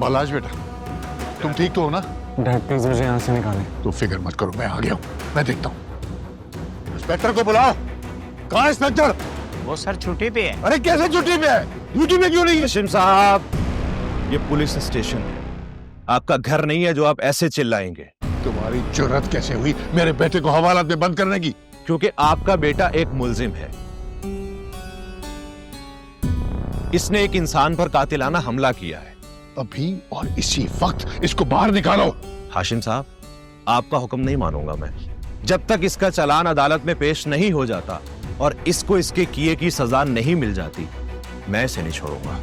बालाज बेटा, तुम ठीक तो हो ना? डैड प्लीज मुझे यहाँ से निकालें। तो फिक्र मत करो, मैं आ गया हूँ, मैं देखता हूँ। इंस्पेक्टर को बुलाओ। कहाँ है इंस्पेक्टर? वो सर छुट्टी पे है। अरे कैसे छुट्टी पे है? ड्यूटी में क्यों नहीं है? हाशिम साहब, ये पुलिस स्टेशन है, आपका घर नहीं है जो आप ऐसे चिल्लाएंगे। तुम्हारी जुर्रत कैसे हुई मेरे बेटे को हवालात में बंद करने की? क्योंकि आपका बेटा एक मुल्जिम है। इसने एक इंसान पर कातिलाना हमला किया है। अभी और इसी वक्त इसको बाहर निकालो। हाशिम साहब, आपका हुक्म नहीं मानूंगा मैं जब तक इसका चालान अदालत में पेश नहीं हो जाता और इसको इसके किए की सजा नहीं मिल जाती। मैं इसे नहीं छोड़ूंगा।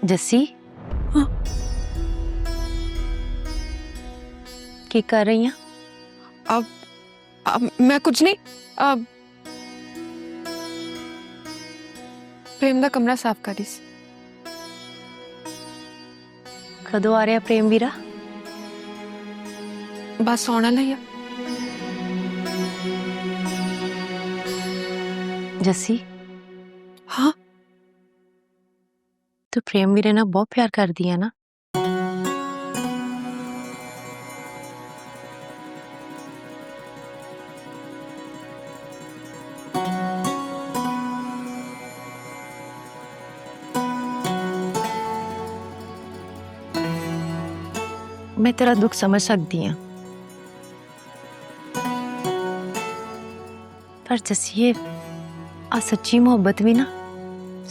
जस्सी, हाँ? की कर रही हैं? अब मैं कुछ नहीं। अब प्रेम दा कमरा साफ करी सी। कदों आ रहा प्रेम वीरा? बस आने लगी। जस्सी, हाँ तू प्रेम वीरे ना बहुत प्यार कर दी है ना? मैं तेरा दुख समझ सकती हूँ, पर जस्सी आ सच्ची मोहब्बत भी ना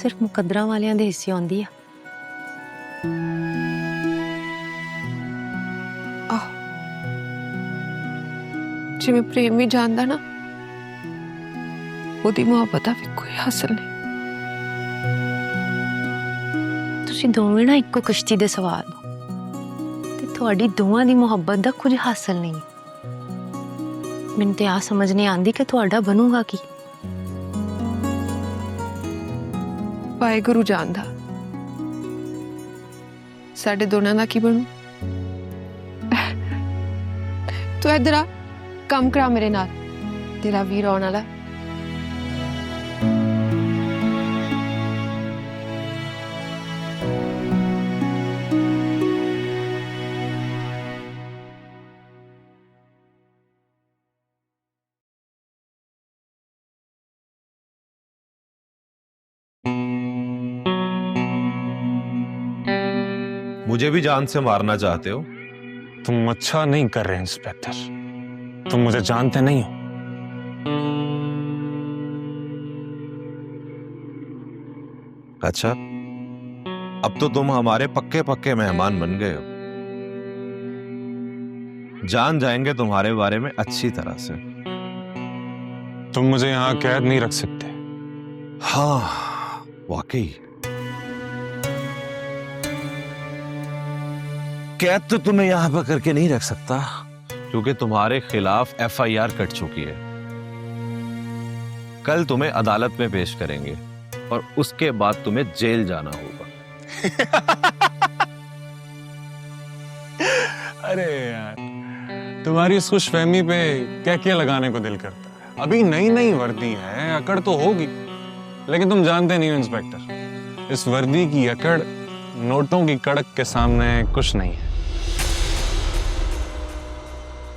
सिर्फ मुकद्दरा वालियां दे हिस्से आउंदी है। जिवें प्रेम भी जानदा ना, ओदी मोहब्बत दा भी कोई हासिल नहीं। तुसीं दोवें ना इक्को कश्ती दे सवार हो ते तुहाडी दोवां दी मोहब्बत दा कुछ हासिल नहीं। मैनूं ते आ समझ नहीं आंदी कि तुहाडा बनूगा की। वाहेगुरु जानदा साडे दोनां दा की बनू। तू इधर आ, काम करा मेरे नाल, तेरा वीर आने वाला। मुझे भी जान से मारना चाहते हो? तुम अच्छा नहीं कर रहे इंस्पेक्टर, तुम मुझे जानते नहीं हो। अच्छा, अब तो तुम हमारे पक्के पक्के मेहमान बन गए हो। जान जाएंगे तुम्हारे बारे में अच्छी तरह से। तुम मुझे यहाँ कैद नहीं रख सकते। हाँ, वाकई कैद तो तुम्हें यहां पर करके नहीं रख सकता, क्योंकि तुम्हारे खिलाफ FIR कट चुकी है। कल तुम्हें अदालत में पेश करेंगे और उसके बाद तुम्हें जेल जाना होगा। अरे यार, तुम्हारी इस खुशफहमी पे क्या क्या लगाने को दिल करता है। अभी नई नई वर्दी है, अकड़ तो होगी, लेकिन तुम जानते नहीं हो इंस्पेक्टर, इस वर्दी की अकड़ नोटों की कड़क के सामने कुछ नहीं है।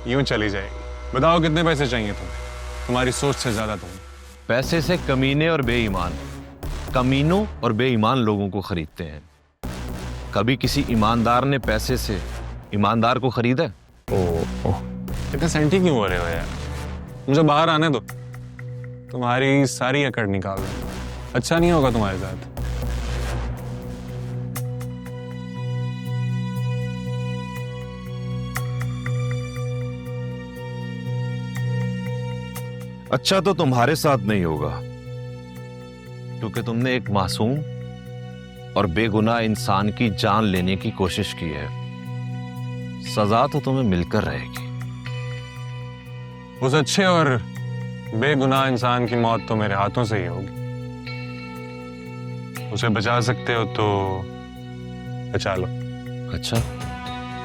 यूं चली जाएगी। बताओ कितने पैसे चाहिए तुम्हें? तुम्हारी सोच से ज्यादा तुम। पैसे से कमीने और बेईमान, कमीनों और बेईमान लोगों को खरीदते हैं। कभी किसी ईमानदार ने पैसे से ईमानदार को खरीदा है? ओह, इतने सेंटी क्यों हो रहे हो यार? मुझे बाहर आने दो, तुम्हारी सारी अकड़ निकाल दो। अच्छा नहीं होगा तुम्हारे साथ। अच्छा तो तुम्हारे साथ नहीं होगा, क्योंकि तुमने एक मासूम और बेगुनाह इंसान की जान लेने की कोशिश की है। सजा तो तुम्हें मिलकर रहेगी। उस अच्छे और बेगुनाह इंसान की मौत तो मेरे हाथों से ही होगी। उसे बचा सकते हो तो बचा लो। अच्छा,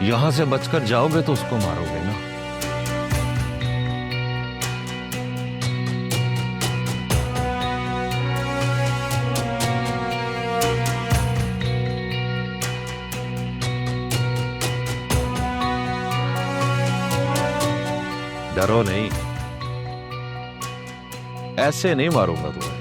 यहां से बचकर जाओगे तो उसको मारोगे ना? डरो नहीं, ऐसे नहीं मारूंगा तुम्हें।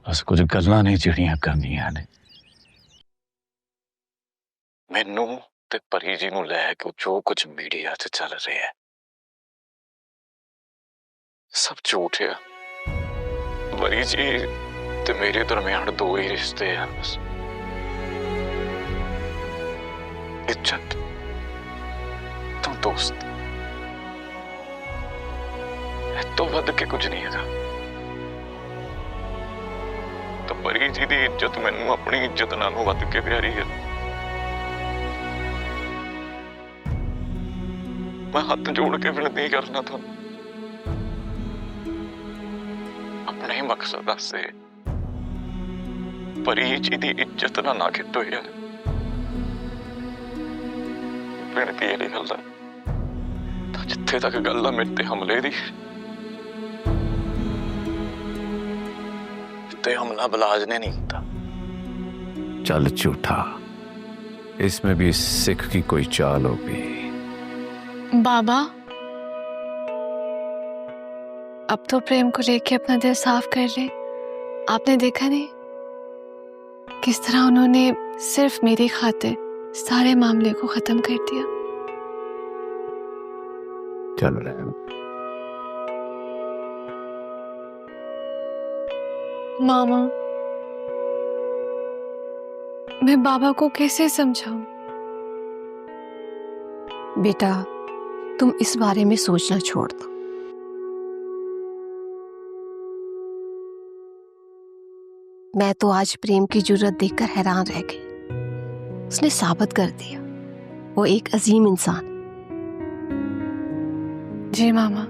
बस कुछ गल्लां नहीं ਜਿਹੜੀਆਂ ਕਰਨੀਆਂ ਨੇ। ਮੈਨੂੰ ਤੇ ਪਰੀ ਜੀ ਨੂੰ ਲੈ ਕੇ ਜੋ ਕੁਝ ਮੀਡੀਆ 'ਚ ਚੱਲ ਰਿਹਾ ਹੈ ਸਭ ਝੂਠ ਹੈ। परी जी ते मेरे दरमियान दो ही रिश्ते हैं बस, इज्जत तो दोस्त, तो वध के कुछ नहीं है। तो परी जी की इज्जत मैनू अपनी इज्जत नालों वध के प्यारी है। मैं हाथ जोड़ के विनती करना था, अपने मकसद से परी जी की इज्जत ना खिटो यार। बेनती यही गल है, जिथे तक गल है मेरे ते हमले दी, ते हमला बलाज ने नहीं किया। चल झूठा, इसमें भी सिख की कोई चाल होगी। बाबा, अब तो प्रेम को लेके अपना दिल साफ कर ले। आपने देखा नहीं किस तरह उन्होंने सिर्फ मेरी खातिर सारे मामले को खत्म कर दिया। चल रहे मामा, मैं बाबा को कैसे समझाऊं? बेटा, तुम इस बारे में सोचना छोड़ दो। मैं तो आज प्रेम की जुर्रत देखकर हैरान रह गई। उसने साबित कर दिया वो एक अजीम इंसान। जी मामा,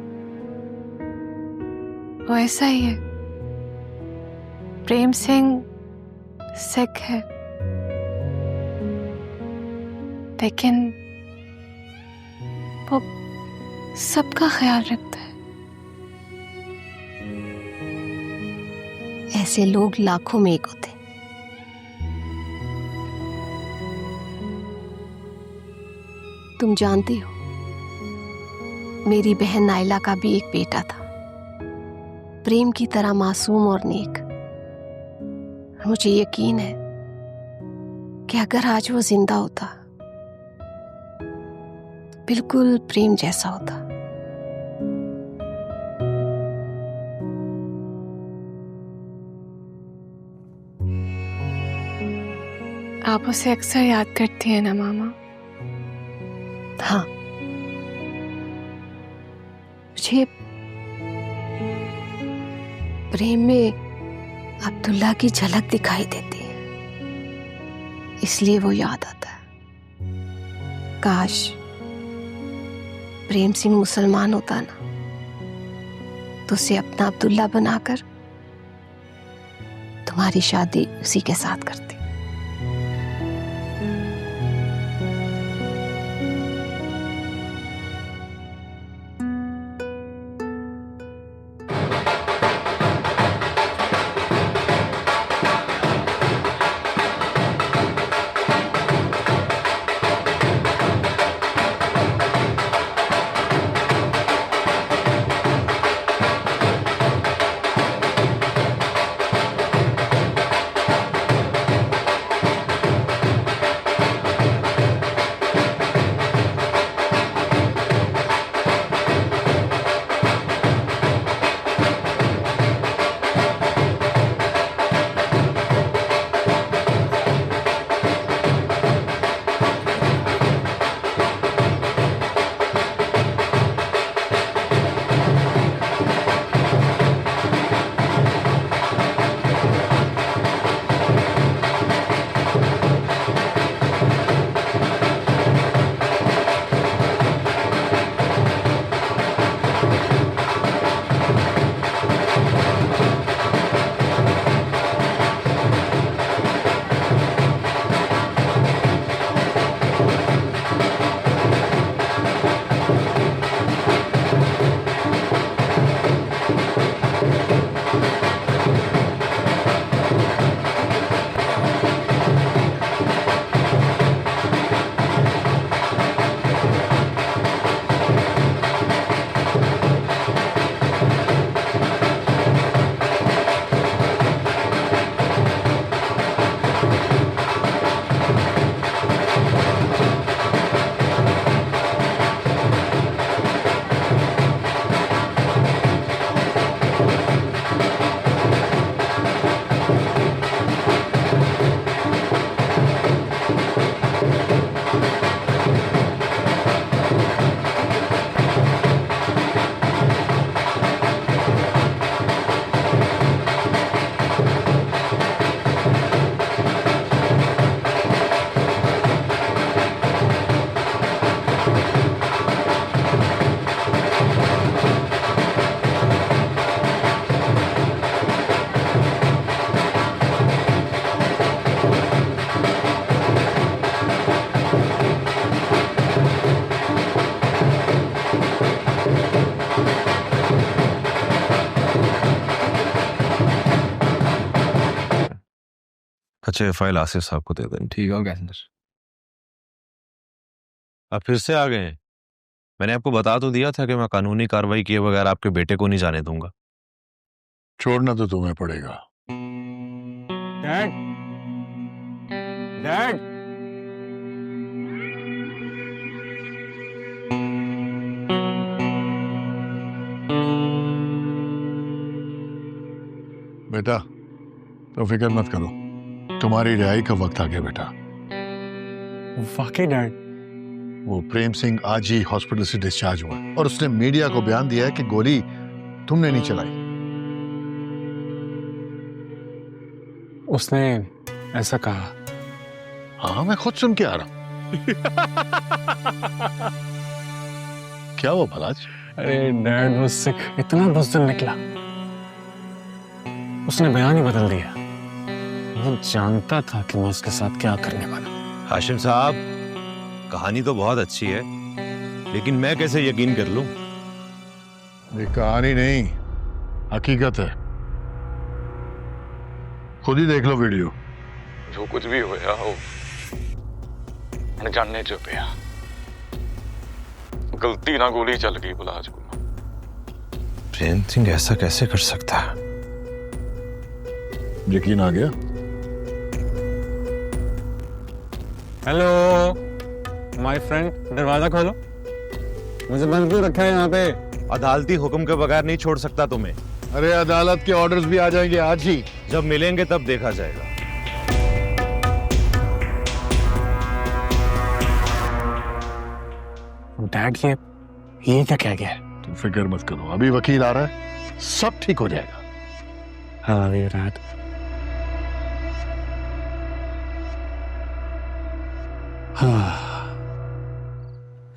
वो ऐसा ही है। प्रेम सिंह सिख है, लेकिन वो सबका ख्याल रखता है। ऐसे लोग लाखों में एक होते। तुम जानती हो, मेरी बहन नाइला का भी एक बेटा था, प्रेम की तरह मासूम और नेक। मुझे यकीन है कि अगर आज वो जिंदा होता तो बिल्कुल प्रेम जैसा होता। आप उसे अक्सर याद करती हैं ना मामा? हाँ, मुझे प्रेम में अब्दुल्ला की झलक दिखाई देती है। इसलिए वो याद आता है। काश प्रेम सिंह मुसलमान होता ना, तो उसे अपना अब्दुल्ला बनाकर तुम्हारी शादी उसी के साथ करती। अच्छा, ये फाइल आसिफ साहब को दे दें। ठीक हो गया सर। आप फिर से आ गए हैं। मैंने आपको बता तो दिया था कि मैं कानूनी कार्रवाई किए बगैर आपके बेटे को नहीं जाने दूंगा। छोड़ना तो तुम्हें पड़ेगा। डैड, डैड, बेटा तो फिक्र मत करो, तुम्हारी रिहाई का वक्त आ गया बेटा। वाकई डैड? वो प्रेम सिंह आज ही हॉस्पिटल से डिस्चार्ज हुआ और उसने मीडिया को बयान दिया है कि गोली तुमने नहीं चलाई। उसने ऐसा कहा? हाँ, मैं खुद सुन के आ रहा हूं। क्या वो भलाज? अरे डैड, वो सिख इतना बुज़दिल निकला, उसने बयान ही बदल दिया। वो जानता था कि मैं उसके साथ क्या करने वाला। हाशिम साहब, कहानी तो बहुत अच्छी है, लेकिन मैं कैसे यकीन कर लूं? ये कहानी नहीं, हकीकत है। खुद ही देख लो वीडियो। जो कुछ भी होया हो अनजाने च पिया, गलती ना गोली चल गई बुलाज को। प्रेम सिंह ऐसा कैसे कर सकता है? यकीन आ गया? हेलो माय फ्रेंड, दरवाजा खोलो, मुझे बंद क्यों रखा है यहाँ पे? अदालती हुक्म के बगैर नहीं छोड़ सकता तुम्हें। अरे अदालत के ऑर्डर्स भी आ जाएंगे आज ही। जब मिलेंगे तब देखा जाएगा। डैड, ये क्या कह गया है? तुम फिक्र मत करो, अभी वकील आ रहा है, सब ठीक हो जाएगा। हाँ डैड।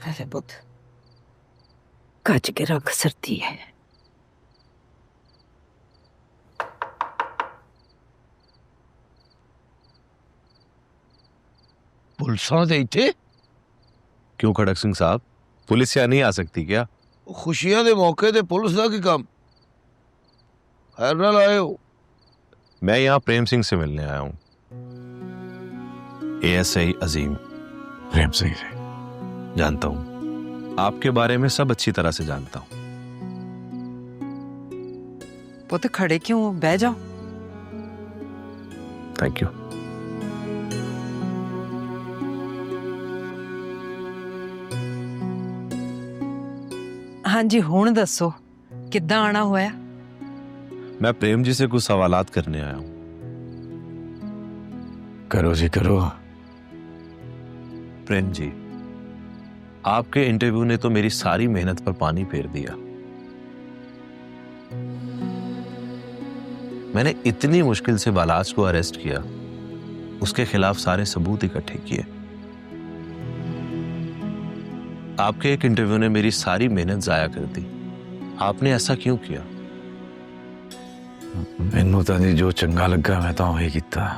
अरे बुद्ध कच के रख सरती है। पुलिसां दे इत्थे क्यों खड़क सिंह साहब, पुलिस यहाँ नहीं आ सकती क्या? खुशियां दे मौके ते पुलिस दा की काम? खैर नाल आए हो? मैं यहाँ प्रेम सिंह से मिलने आया हूँ। ASI अजीम। प्रेम सिंह से जानता हूँ, आपके बारे में सब अच्छी तरह से जानता हूँ। पुत्र खड़े क्यों हो? बह जाओ। Thank you. हाँ जी हुण दसो किद्दां आना होया? मैं प्रेम जी से कुछ सवालात करने आया हूँ। करो जी करो। प्रेम जी, आपके इंटरव्यू ने तो मेरी सारी मेहनत पर पानी फेर दिया। मैंने इतनी मुश्किल से बालाज को अरेस्ट किया, उसके खिलाफ सारे सबूत इकट्ठे किए। आपके एक इंटरव्यू ने मेरी सारी मेहनत जाया कर दी। आपने ऐसा क्यों किया? मैनू तो जी जो चंगा लगा मैं तो वही किया।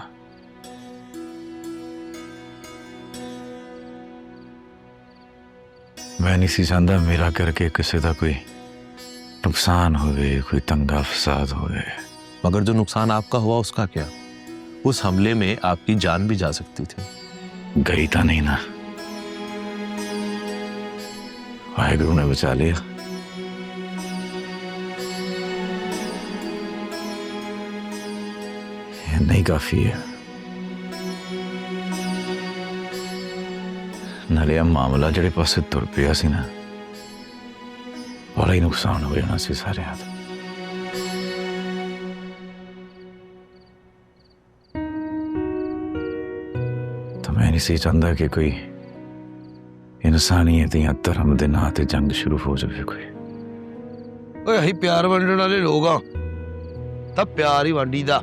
मैं नहीं सी चाहता मेरा करके किसी का कोई नुकसान होवे, कोई तंगा फसाद होवे। मगर जो नुकसान आपका हुआ उसका क्या? उस हमले में आपकी जान भी जा सकती थी। गई था नहीं ना, वाहेगुरु ने बचा लिया। ये नहीं काफी है। नाले मामला जेड़े पासे तुर पिया सी ना, बड़ा ही नुकसान हो जाना सी सारे हाथ। तो मैं नहीं सी चाहता कि कोई इंसानियत या धर्म दे नां ते जंग शुरू हो जाए कोई। ओए अहीं प्यार वंडण वाले लोग हां, तां प्यार ही वंडी दा।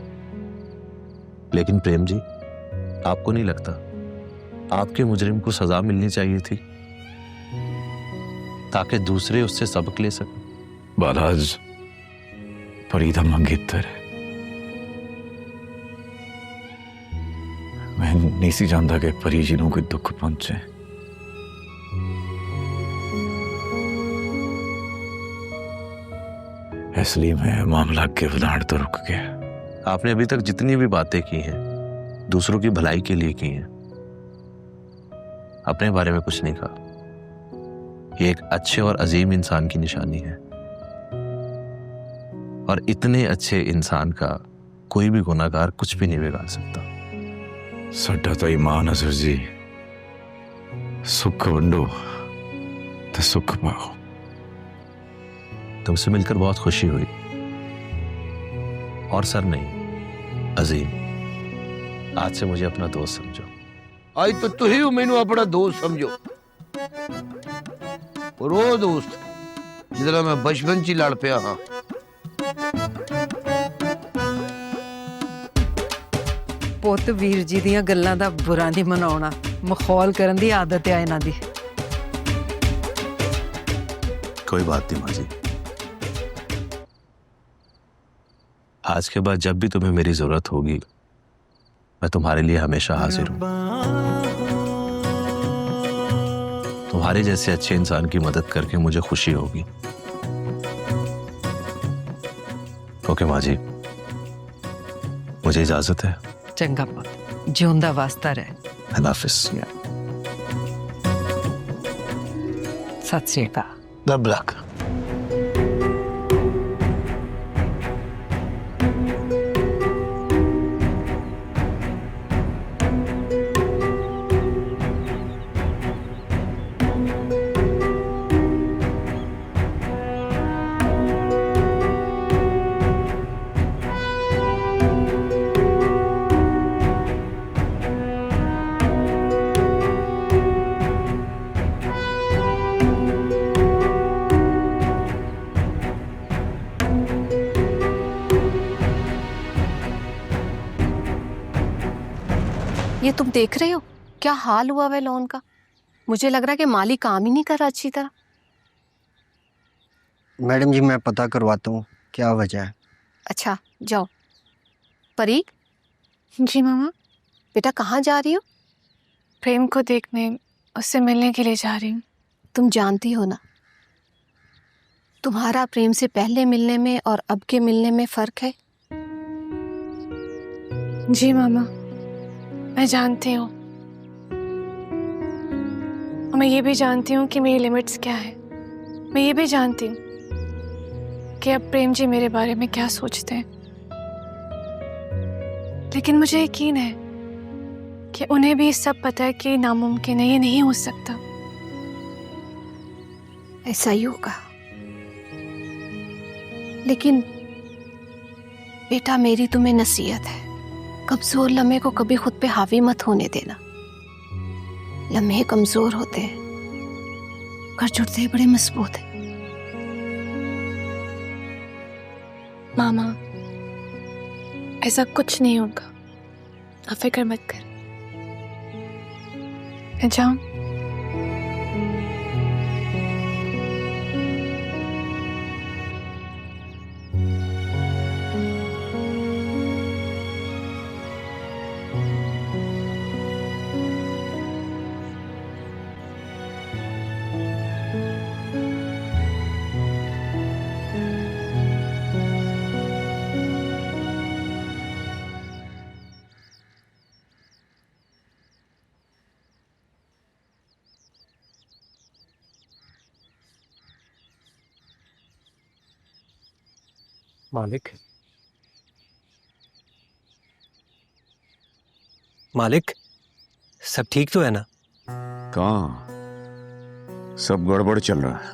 लेकिन प्रेम जी, आपको नहीं लगता आपके मुजरिम को सजा मिलनी चाहिए थी ताकि दूसरे उससे सबक ले सकें? बालाज फरीदा मंगेतर है। मैं नहीं सी जानता कि परी जी को कोई दुख पहुंचे। इसलिए मैं मामला के वधाड़ तो रुक गया। आपने अभी तक जितनी भी बातें की हैं दूसरों की भलाई के लिए की हैं, अपने बारे में कुछ नहीं कहा। ये एक अच्छे और अजीम इंसान की निशानी है, और इतने अच्छे इंसान का कोई भी गुनाहगार कुछ भी नहीं बिगाड़ सकता। साडा तो ईमान है सर जी, सुख वंडो तो सुख पाओ। तुमसे मिलकर बहुत खुशी हुई। और सर नहीं, अजीम, आज से मुझे अपना दोस्त समझो। आज तो तुही मैनू अपना दोस्त समझो। और वो दोस्त जिसदा मैं बचपन च ही लड़ पिया हाँ। पुत वीर जी दियां गल्लां दा बुरा नहीं मनाउणा, मखौल करन दी आदत है इन्हां दी। कोई बात नहीं माँ जी, आज के बाद जब भी तुम्हें मेरी जरूरत होगी मैं तुम्हारे लिए हमेशा हाजिर हूं। तुम्हारे जैसे अच्छे इंसान की मदद करके मुझे खुशी होगी। ओके माँ जी, मुझे इजाजत है। चंगा पुत, जिउंदा वास्ता रहे। अल्लाह हाफिज। सत श्री अकाल। रब रख। ये तुम देख रहे हो? क्या हाल हुआ वह लोन का? मुझे लग रहा है कि मालिक काम ही नहीं कर रहा अच्छी तरह। मैडम जी मैं पता करवाता हूँ क्या वजह है। अच्छा जाओ। परी, जी मामा। बेटा कहाँ जा रही हो? प्रेम को देखने, उससे मिलने के लिए जा रही हूँ। तुम जानती हो ना, तुम्हारा प्रेम से पहले मिलने में और अब के मिलने में फर्क है। जी मामा, मैं जानती हूँ। और मैं ये भी जानती हूँ कि मेरी लिमिट्स क्या है। मैं ये भी जानती हूँ कि अब प्रेम जी मेरे बारे में क्या सोचते हैं। लेकिन मुझे यकीन है कि उन्हें भी सब पता है कि नामुमकिन है, ये नहीं हो सकता। ऐसा ही होगा। लेकिन बेटा मेरी तुम्हें नसीहत है, कमजोर लम्हे को कभी खुद पे हावी मत होने देना। लम्हे कमजोर होते हैं, घर जुड़ते बड़े मजबूत है। मामा, ऐसा कुछ नहीं होगा, आप फिक्र मत कर। मैं जाऊं? मालिक, मालिक सब ठीक तो है ना? कहाँ सब गड़बड़ चल रहा है।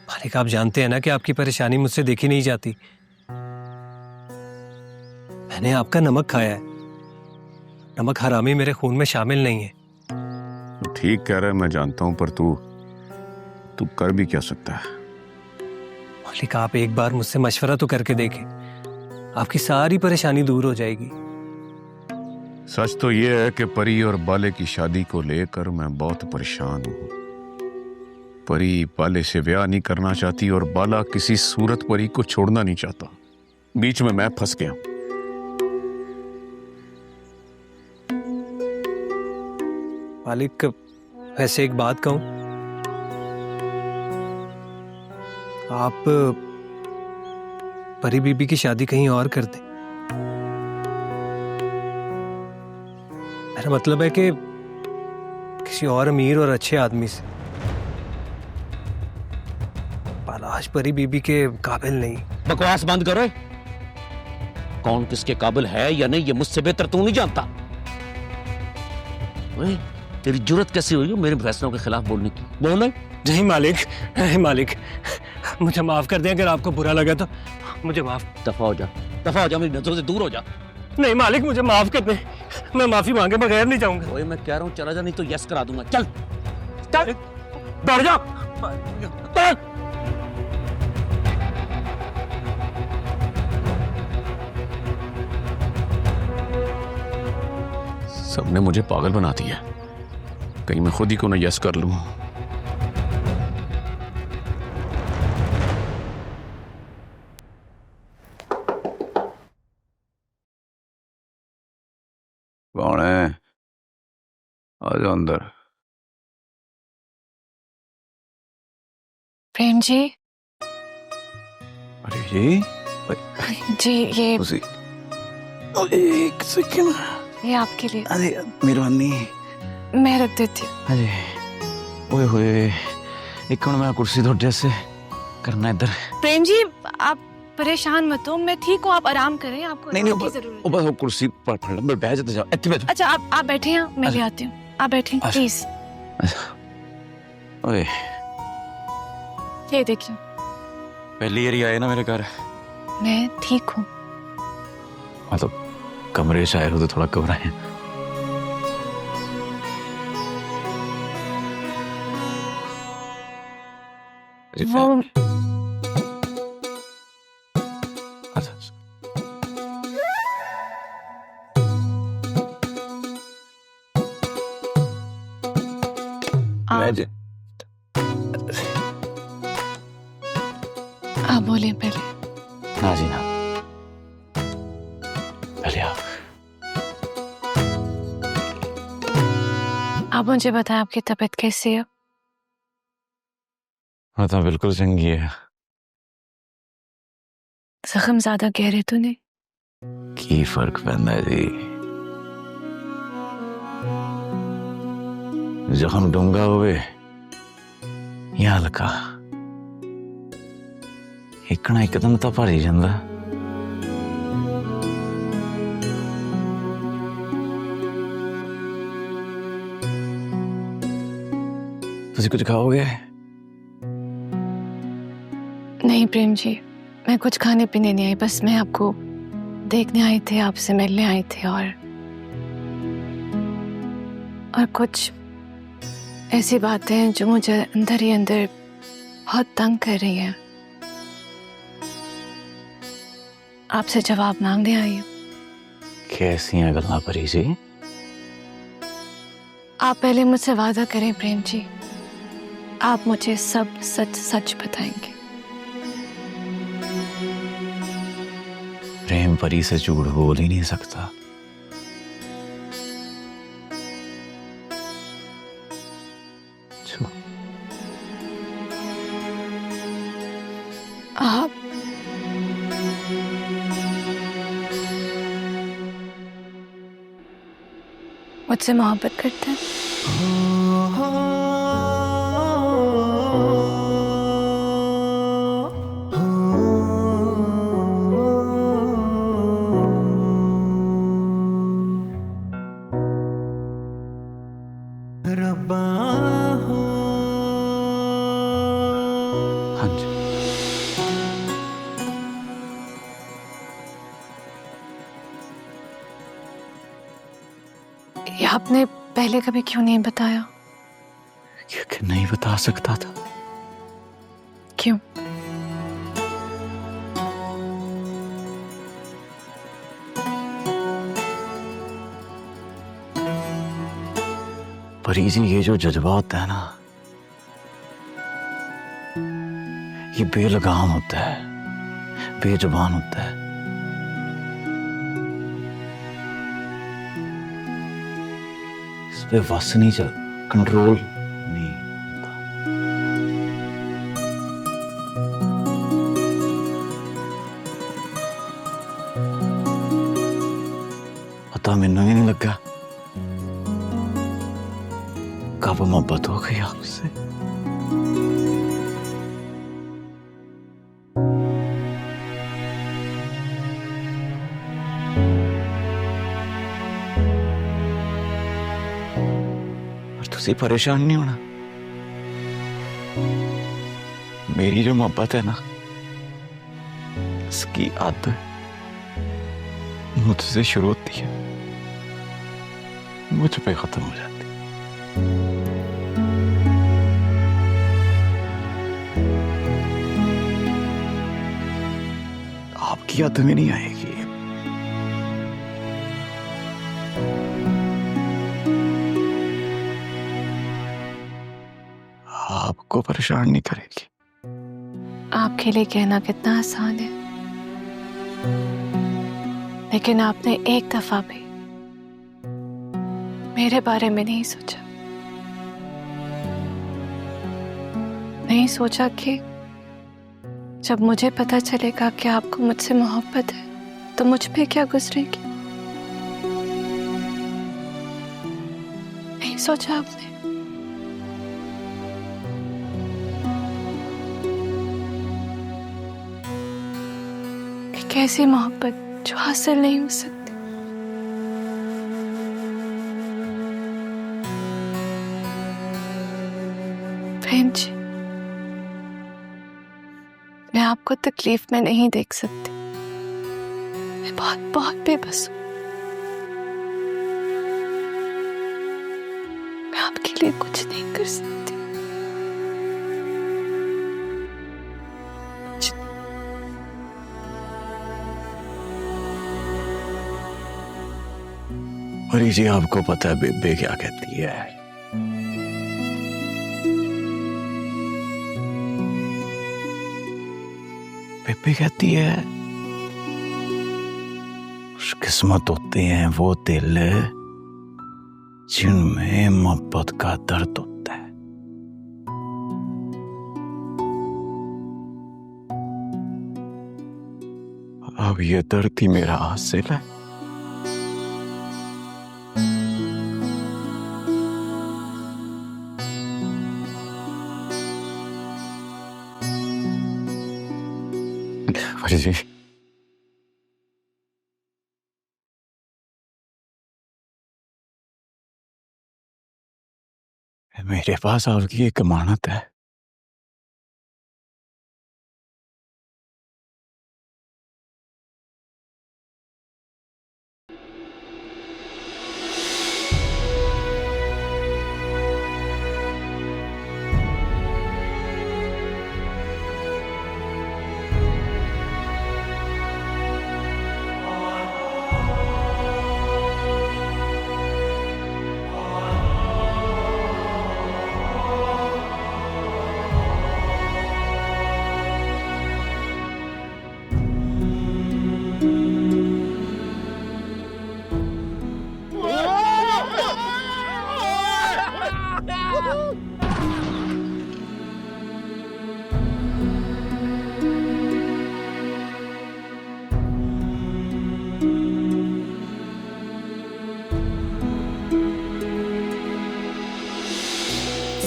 मालिक आप जानते हैं ना कि आपकी परेशानी मुझसे देखी नहीं जाती। मैंने आपका नमक खाया है। नमक हरामी मेरे खून में शामिल नहीं है। तू ठीक कह रहा है, मैं जानता हूं, पर तू कर भी क्या सकता है। मालिक आप एक बार मुझसे मशवरा तो करके देखें, आपकी सारी परेशानी दूर हो जाएगी। सच तो ये है कि परी और बाले की शादी को लेकर मैं बहुत परेशान हूं। परी बाले से ब्याह नहीं करना चाहती और बाला किसी सूरत परी को छोड़ना नहीं चाहता। बीच में मैं फंस गया। मालिक वैसे एक बात कहूं, आप परी बीबी की शादी कहीं और कर दें। मेरा मतलब है कि किसी और अमीर और अच्छे आदमी से। बालाज परी बीबी के काबिल नहीं। बकवास बंद करो। कौन किसके काबिल है या नहीं ये मुझसे बेहतर तू नहीं जानता। ओए, तेरी जुर्रत कैसी हुई मेरे फैसलों के खिलाफ बोलने की? बोल। नहीं मालिक, नहीं मालिक, मुझे माफ कर दें। अगर आपको बुरा लगा तो मुझे माफ। दफा हो जा, दफा हो जा, मेरी नजरों से दूर हो जा। नहीं मालिक मुझे माफ कर दें, मैं माफी मांगे बगैर नहीं जाऊंगा। ओए मैं कह रहा हूँ चला जा, नहीं तो यस करा दूंगा। चल चल, बैठ जा। सबने मुझे पागल बना दिया। कहीं मैं खुद ही को ना यस कर लूं। कौन है? आ जाओ अंदर। प्रेम जी। अरे ये जी ये एक सेकंड, ये आपके लिए। अरे मेहरबानी, मैं रख देती हूँ। अरे ओए होए, एक मिनट मैं कुर्सी थोड़ी जैसे करना इधर। प्रेम जी आप परेशान मत हो, मैं ठीक हूँ, आप आराम करें। आपको नहीं आराम की जरूरत है। बस वो कुर्सी पर फड़ मैं बैठ जाते जाओ। इतने बैठ। अच्छा आप बैठे हैं, मैं ले आती हूँ। आप बैठे प्लीज। ओए ये देखिए, पहली बार आए ना मेरे घर। मैं ठीक हूँ। हाँ तो कमरे से आए हो तो थोड़ा घबराए। वो आप बोलिए पहले। ना जी ना, पहले आप मुझे बताएं आपकी तबीयत कैसी है? हाँ तो बिल्कुल चंगी है। जख्म ज्यादा गहरे तो नहीं? की फर्क पैंदा है जी, जख्म डूंगा होवे या हल्का, इकना एकदम तो भर ही जांदा। तुसी कुछ खाओगे? नहीं प्रेम जी, मैं कुछ खाने पीने नहीं आई, बस मैं आपको देखने आई थी, आपसे मिलने आई थी और कुछ ऐसी बातें हैं जो मुझे अंदर ही अंदर बहुत तंग कर रही हैं। आपसे जवाब मांगने आई हूँ। कैसी गल्लां परी जी? आप पहले मुझसे वादा करें प्रेम जी, आप मुझे सब सच सच बताएंगे। प्रेम परी से झूठ बोल ही नहीं सकता। आप मुझसे मोहब्बत करते हैं? हाँ जी। ये आपने पहले कभी क्यों नहीं बताया? क्योंकि नहीं बता सकता था। क्यों? परी जी, ये जो जज्बा होता है ना, ये बेलगाम होता है, बेजुबान होता है। इस पे वस नहीं चल, कंट्रोल नहीं होता। पता मैनू ही नहीं लगा कब मोहब्बत हो गई आपसे। तुसी परेशान नहीं होना। मेरी जो मोहब्बत है ना, इसकी आदत मुझसे शुरू होती है, मुझ पे खत्म हो जाती है। आपकी याद में नहीं आएगी। आपको परेशान नहीं करेगी। आपके लिए कहना कितना आसान है, लेकिन आपने एक दफा भी मेरे बारे में नहीं सोचा। नहीं सोचा कि जब मुझे पता चलेगा कि आपको मुझसे मोहब्बत है तो मुझ पे क्या गुजरेगी। नहीं सोचा आपने। कि कैसी मोहब्बत जो हासिल नहीं हो सकती। प्रेम जी, मैं आपको तकलीफ में नहीं देख सकती। मैं बहुत बहुत बेबस हूं। मैं आपके लिए कुछ नहीं कर सकती। मरी जी, आपको पता है बेबे क्या कहती है? भी कहती है खुशकिस्मत होते हैं वो दिल जिनमें मोहब्बत का दर्द होता है। अब ये दर्द ही मेरा हासिल है। जी मेरे पास आपकी एक अमानत है।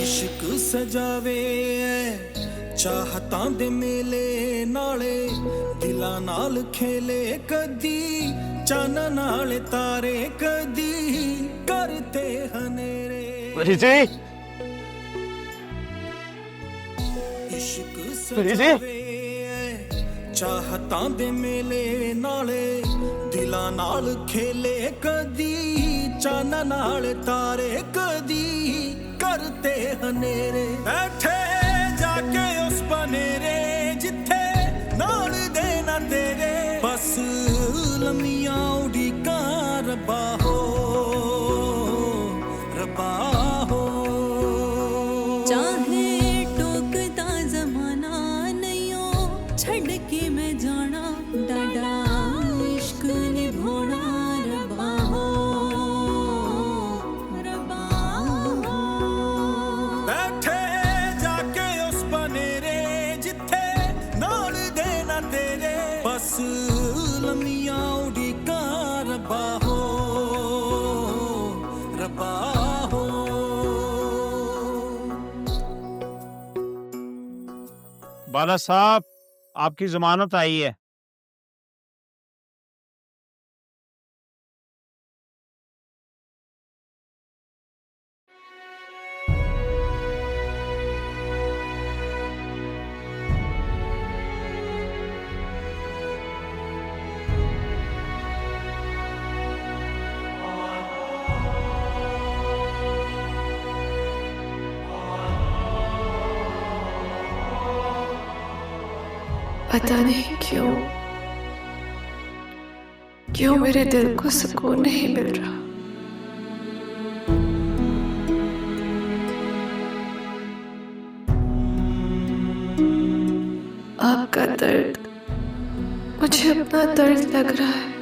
इश्क सजावे चाहतां दे मेले नाले दिलां नाल खेले कदी चन नाल तारे कदी करते हनेरे। इश्क सजावे चाहतां दे मेले नाले दिलां नाल खेले कदी चन नाल तारे कदी करते हनेरे। बैठे जाके उस बनेरे जिथे नाल देना तेरे बस लम्मियां उड़ीका रब्बा हो रब्बा हो। चाहे टोकदा जमाना नहीं हो छड़ के मैं जाना डाडा इश्क निभाना रब्बा हो रब्बा हो। बैठे जाके उस बनेरे जिथे नाल देना तेरे बस लम्मियां उड़ीका रब्बा हो रब्बा हो। बाला साहब आपकी जमानत आई है। पता नहीं क्यों मेरे दिल को सुकून नहीं मिल रहा। आपका दर्द मुझे अपना दर्द लग रहा है।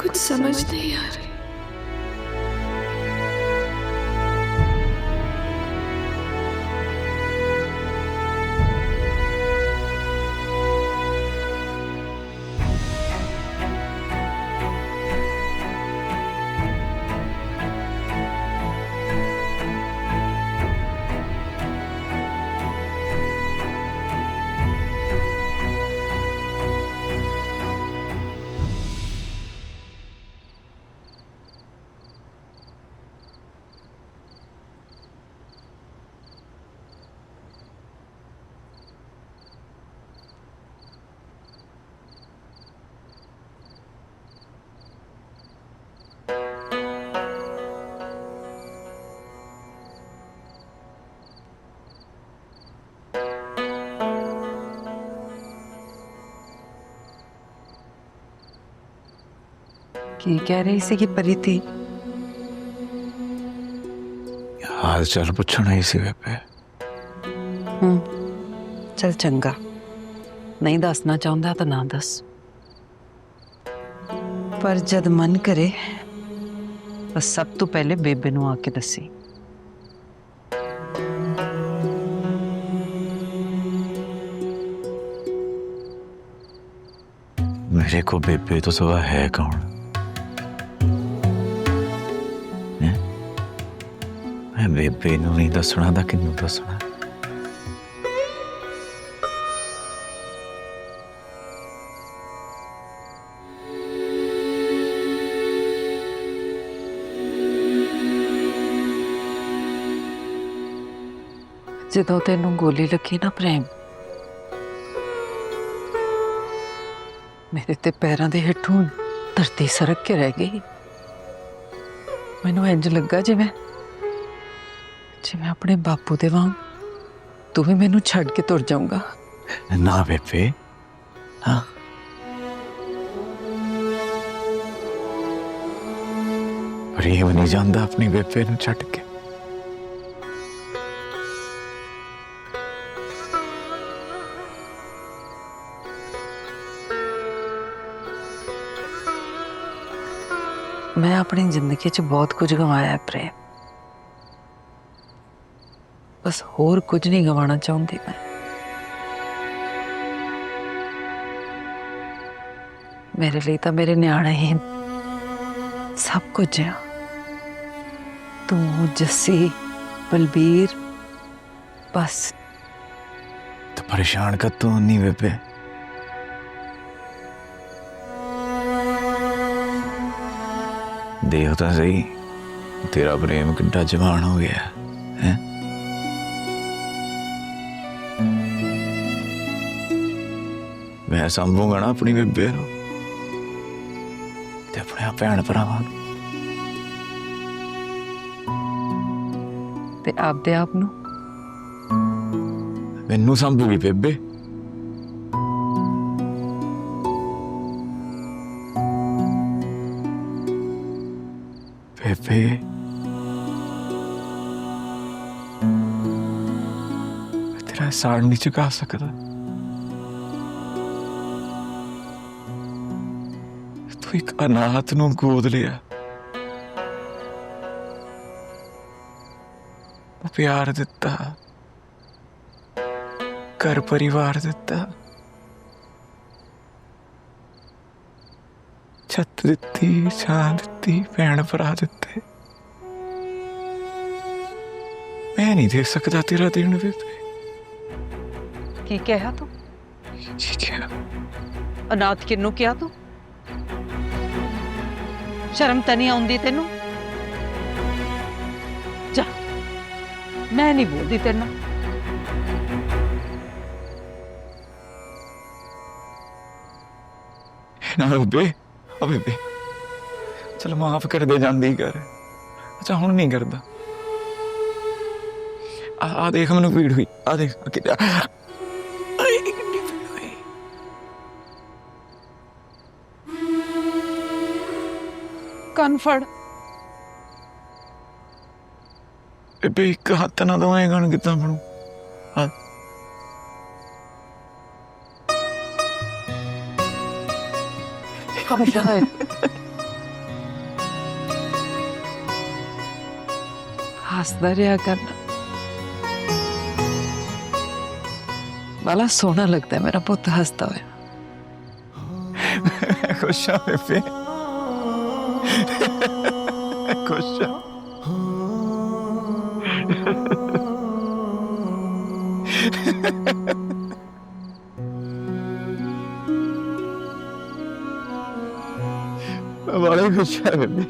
कुछ समझ नहीं आ रही। की कह रही सी कि परी थी हाल चाल पूछना ही सी पे चल चंगा, नहीं दसना चाहता तो ना दस, पर जद मन करे बस सब तो पहले बेबे नू आके दसी। मेरे को बेबे तो सवा है कौन? हैं? मैं बेबे नू नहीं दसना था, किन्नू दसना? ਜਦੋਂ ਤੈਨੂੰ ਗੋਲੀ ਲੱਗੀ ਨਾ ਪ੍ਰੇਮ, ਮੇਰੇ ਤੇ ਪੈਰਾਂ ਦੇ ਹੇਠੋਂ ਧਰਤੀ ਸਰਕ ਕੇ ਰਹਿ ਗਈ। ਮੈਨੂੰ ਇੰਜ ਲੱਗਾ ਜਿਵੇਂ ਆਪਣੇ ਬਾਪੂ ਦੇ ਵਾਂਗ ਤੂੰ ਵੀ ਮੈਨੂੰ ਛੱਡ ਕੇ ਤੁਰ ਜਾਊਂਗਾ। ना बेबे ना, प्रेम नहीं जानता अपनी बेबे नू छड्ड के। मैं अपनी जिंदगी च बहुत कुछ गवाया है प्रेम, बस होर कुछ नहीं गवाना चाहती मैं। मेरे लिए तो मेरे न्याणे ही सब कुछ है। तू, जस्सी, बलबीर, बस। तो परेशान कर तू नहीं बेबे? देख तो सही, तेरा प्रेम कितना जवान हो गया है। मैं संभूंगा ना अपनी बेबे नू ते अपने भैन भरावां नू ते आपदे आप नू। मैनू संभूगी बेबे? बेबे तेरा एहसान नहीं चुका सकता। तू एक अनाथ नू गोद लिया, प्यार दिता, घर परिवार दिता, छत दिती, छां दिती, भैन भरा दिते। मैं नहीं दे सकता तेरा दिन बेबे। की कहा तू? ठीक है। अनाथ किन्नू क्या तू? शर्म तो नहीं आउंदी तेनू? जा, मैं नहीं बोलती तेनू। ना बेबे, ओ बेबे चल माफ कर दे, जांदी कर। अच्छा हुण नहीं करदा। आ देख मैनू पीड़ हुई, आ देख कन फड़। बेबे एक हाथ ना दवाएं गण कितना फड़ू? हसदा रहा करना, बड़ा सोहना लगता है मेरा पुत हसदा हुआ। खुश हाँ बेबे, खुश हाँ। बड़ा खुश है बेबे।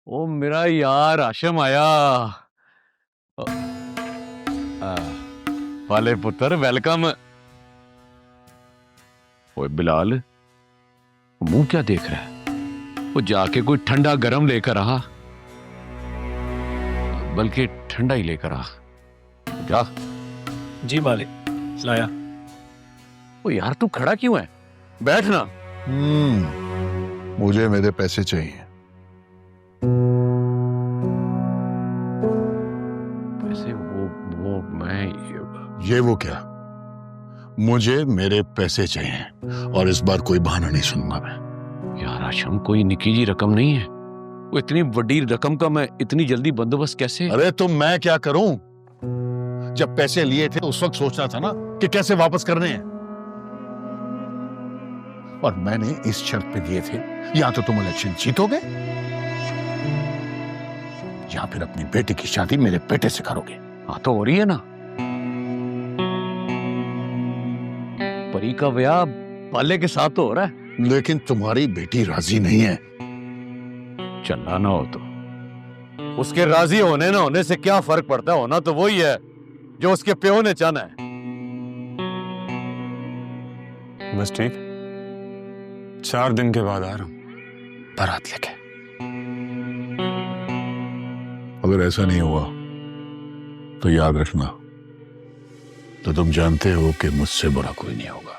ओ मेरा यार आशम आया। पाले पुत्र वेलकम। ओए बिलाल, मुंह क्या देख रहा है? वो जाके कोई ठंडा गरम लेकर आ, बल्कि ठंडा ही लेकर आ जा। जी मालिक, लाया। ओ यार तू खड़ा क्यों है? बैठ ना। मुझे मेरे पैसे चाहिए। पैसे? वो मैं ये वो क्या? मुझे मेरे पैसे चाहिए और इस बार कोई बहाना नहीं सुनूंगा मैं। यार आशम, कोई निकी जी रकम नहीं है। वो इतनी बड़ी रकम का मैं इतनी जल्दी बंदोबस्त कैसे? अरे तो मैं क्या करूं? जब पैसे लिए थे उस वक्त सोचना था ना कि कैसे वापस करने हैं। और मैंने इस शर्त पे दिए थे, या तो तुम इलेक्शन जीतोगे या फिर अपनी बेटी की शादी मेरे बेटे से करोगे। हाँ तो हो रही है ना। परी का ब्याह पाले के साथ तो हो रहा है। लेकिन तुम्हारी बेटी राजी नहीं है। चलना ना हो तो उसके राजी होने ना होने से क्या फर्क पड़ता है? होना तो वही है जो उसके प्यो ने चाहना है। बस ठीक, 4 दिन के बाद आ रहा हूं बारात लेके। अगर ऐसा नहीं हुआ तो याद रखना, तो तुम जानते हो कि मुझसे बुरा कोई नहीं होगा।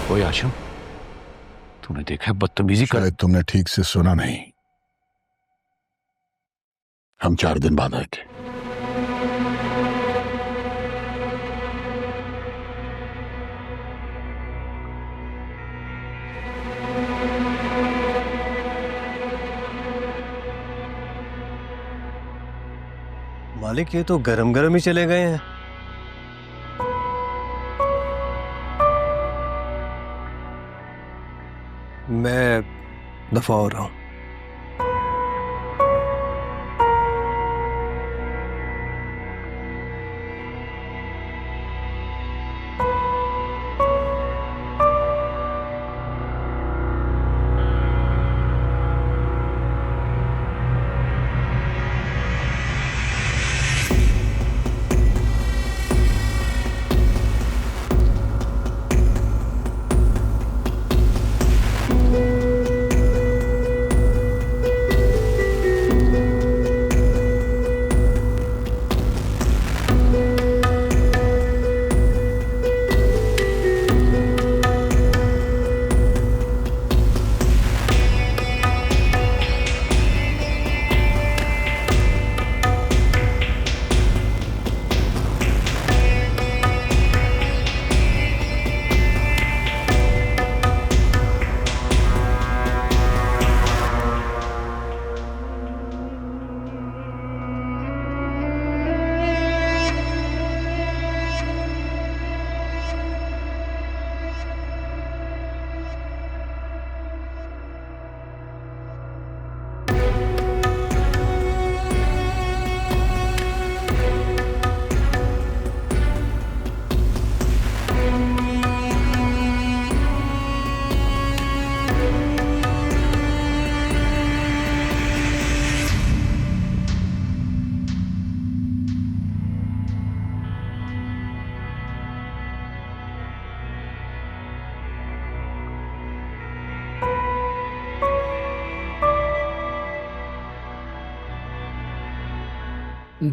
ओए आशम, तूने देखा है बदतमीजी कर? शायद तुमने ठीक से सुना नहीं। हम 4 दिन बाद आए थे। मालिक, ये तो गरम गरम ही चले गए हैं। मैं दफा हो रहा हूं।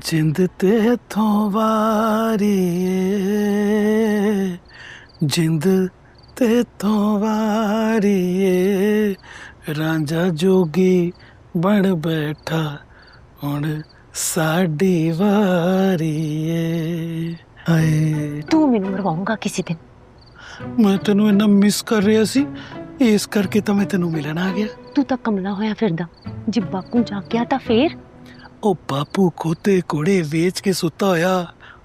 जिंद ते थों वारी जिंद ते थों वारी रांझा जोगी बन बैठा हुण साडी वारी हाय। तू मैनू मरवाऊंगा किसी दिन। मैं तेनू इन्ना मिस कर रहा सी, इस करके तो मैं तेनू मिलन आ गया। तू तो कमला होया फिरदा, जे बापू जाग गया तां फेर? ओ बापू खोते कोड़े वेच के सुता होया,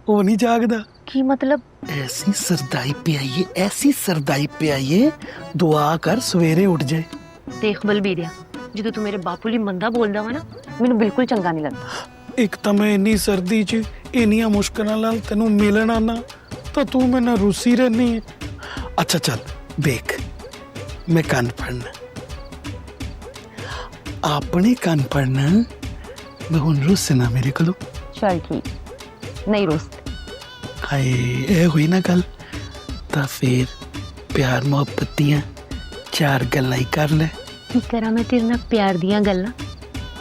वो नहीं जागदा। की मतलब? ऐसी सरदाई पे आइए, ऐसी सरदाई पे आइए, दुआ कर सवेरे उठ जाए। देख बलबीरिया, जो तू मेरे बापू ली मंदा बोलदा वा ना, मैनू बिल्कुल चंगा नहीं लगता। एक तो मैं इन्नी सर्दी च इन्नियां मुश्किलां नाल तेनू मिलन आना तो तू मेरे नाल रूसी रहनी है। अच्छा चल देख, मैं कान पढ़ना, अपने कान पढ़ना, मैं हुन रुसना मेरे को। चल ठीक, नहीं रुस। हाय ए हुई ना गल, तो फिर प्यार मोहब्बत दियां चार गल्लां ही कर ले। की करा मैं तेरे नाल प्यार दियां गल्लां?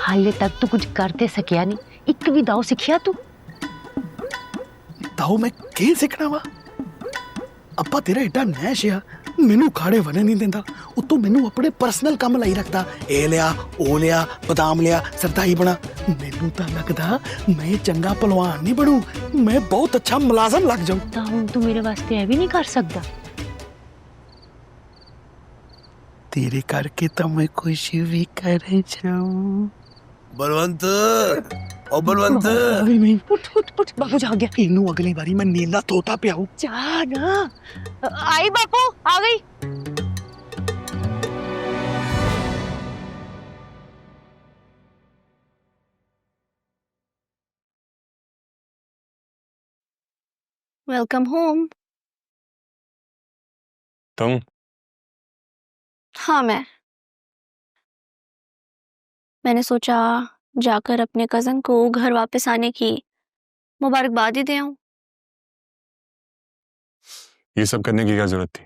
हाले तक तू कुछ कर ते सकिया नहीं, एक भी दाव सिखिया तू? दाव मैं की सिखना वा? अब्बा तेरा एडा नैश आ, मैनू खाड़े बने नहीं देंदा, उतों मैनू अपने पर्सनल काम लाई रखदा। ए लिया, ओ लिया, बादाम लिया, सरदाई बना। मैनू तो लगदा मैं चंगा पहलवान नहीं बनू, मैं बहुत अच्छा मुलाजम लग जाऊं। तो हुण तू मेरे वास्ते ऐ भी नहीं कर सकदा? तेरे करके तो मैं कुछ भी कर जाऊं। बलवंत, ओ बलवंत, नहीं उठ उठ उठ, बापू जा गया। इनू अगली बारी मैं नीला तोता पियाऊं। जा ना। आई बापू, आ गई। Welcome home. तुम? हाँ मैंने सोचा जाकर अपने कजन को घर वापस आने की मुबारकबाद ही दे आऊं। ये सब करने की क्या जरूरत थी?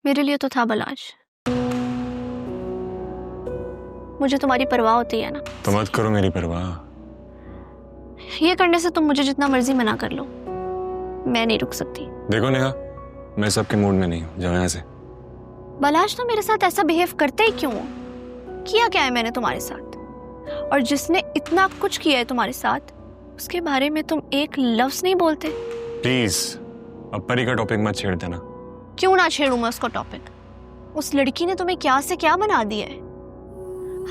मेरे लिए तो था बलाज, मुझे तुम्हारी परवाह होती है ना। तो मत करो मेरी परवाह। ये करने से तुम मुझे जितना मर्जी मना कर लो, मैं नहीं रुक सकती। देखो नेहा, मैं सबके मूड में नहीं हूँ, जाओ यहाँ से। बलाज तो मेरे साथ ऐसा बिहेव करते ही क्यों हो? किया क्या है मैंने तुम्हारे साथ? और जिसने इतना कुछ किया है तुम्हारे साथ, उसके बारे में तुम एक लफ्ज नहीं बोलते। प्लीज अब परी का टॉपिक मत छेड़ देना। क्यों ना छेड़ूं मैं उसका टॉपिक? उस लड़की ने तुम्हें क्या से क्या बना दिया है।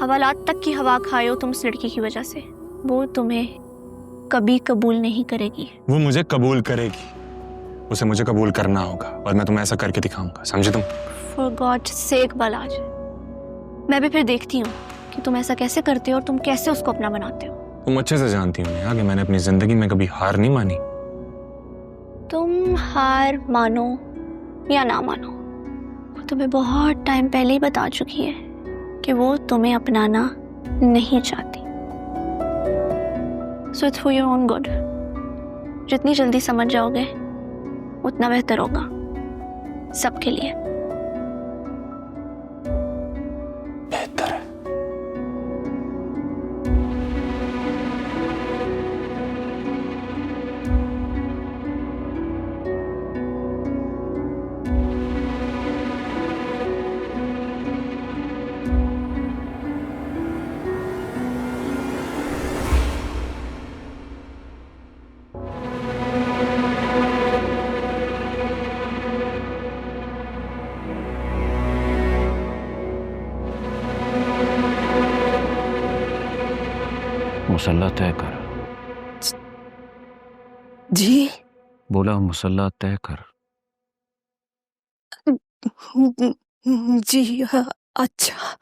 हवालात तक की हवा खाए हो तुम उस लड़की की वजह से। वो तुम्हें कभी कबूल नहीं करेगी। वो मुझे कबूल करेगी, उसे मुझे कबूल करना होगा, और मैं तुम्हें ऐसा करके दिखाऊंगा, समझे तुम? फॉर गॉड सेक बलाज, मैं भी फिर देखती हूँ कि तुम ऐसा कैसे करते हो और तुम कैसे उसको अपना बनाते हो। तुम अच्छे से जानती हो नेहा कि मैंने अपनी जिंदगी में कभी हार नहीं मानी। तुम हार मानो या ना मानो, वो तुम्हें बहुत टाइम पहले ही बता चुकी है कि वो तुम्हें अपनाना नहीं चाहती। So it's for your own good. जितनी जल्दी समझ जाओगे उतना बेहतर होगा सबके लिए। बेहतर है। मुसल्ला तय कर। जी बोला मुसल्ला तय कर। जी अच्छा।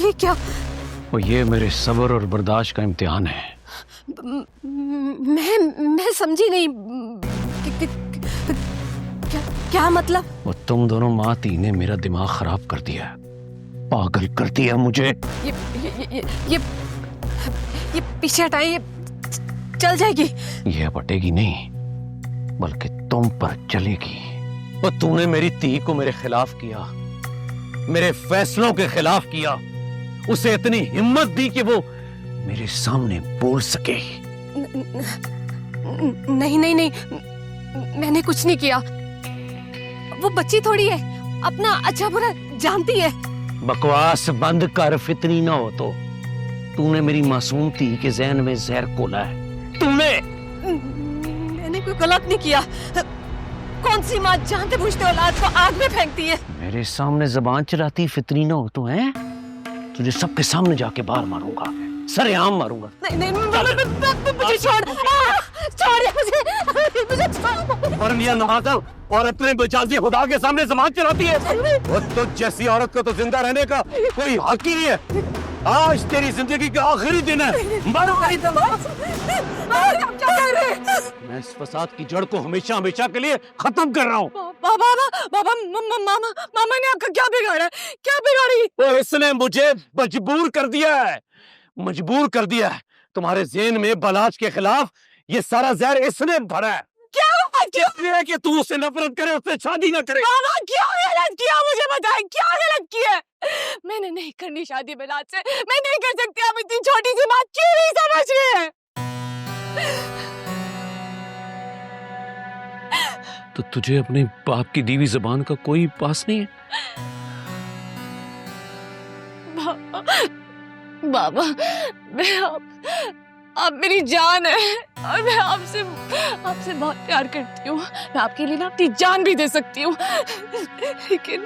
ये क्या? और ये मेरे सब्र और बर्दाश्त का इम्तिहान है। मैं समझी नहीं। क्या मतलब? वो तुम दोनों माँ ती ने मेरा दिमाग खराब कर दिया, पागल कर दिया मुझे। ये पीछे हटाए, ये चल जाएगी। ये बटेगी नहीं बल्कि तुम पर चलेगी। और तूने मेरी ती को मेरे खिलाफ किया, मेरे फैसलों के खिलाफ किया, उसे इतनी हिम्मत दी कि वो मेरे सामने बोल सके। नहीं नहीं नहीं, मैंने कुछ नहीं किया। वो बच्ची थोड़ी है, अपना अच्छा बुरा जानती है। बकवास बंद कर, फितनी ना हो तो। तूने मेरी मासूम धी के जहन में जहर घोला है। तूने। मैंने कोई गलत नहीं किया। कौन सी माँ जानते बूझते औलाद को आग में फेंकती है? मेरे सामने जबान चलाती फितरी ना हो तो है, तुझे सबके सामने जाके बाहर मारूंगा, सरेआम मारूंगा। नहीं, मुझे छोड़ मुझे छोड़। परनिया नमाज़ा और अपने बेचाजी खुदा के सामने जबान चलाती है। वो तो जैसी औरत को तो जिंदा रहने का कोई हक ही नहीं है। आज तेरी जिंदगी का आखिरी दिन है। मारो मैं इस फसाद की जड़ को हमेशा हमेशा के लिए खत्म कर रहा हूँ। बाबा मामा ने आपका क्या बिगाड़ा? क्या बिगाड़ी? वो इसने मुझे मजबूर कर दिया है, मजबूर कर दिया है। तुम्हारे ज़हन में बलाज के खिलाफ ये सारा जहर इसने भरा है। क्या है कि तू उससे नफरत करे, उससे शादी ना करे। बाबा क्या गलत किया? मुझे बताएं क्या गलत किया? मैंने नहीं करनी शादी बिलात से। मैं नहीं कर सकती। आप इतनी छोटी सी बात क्यों नहीं समझ रहे हैं? तो तुझे अपने बाप की दीवी जबान का कोई पास नहीं है? बाबा मैं आप मेरी जान है और मैं आपसे बहुत प्यार करती हूँ। मैं आपके लिए ना अपनी जान भी दे सकती हूँ, लेकिन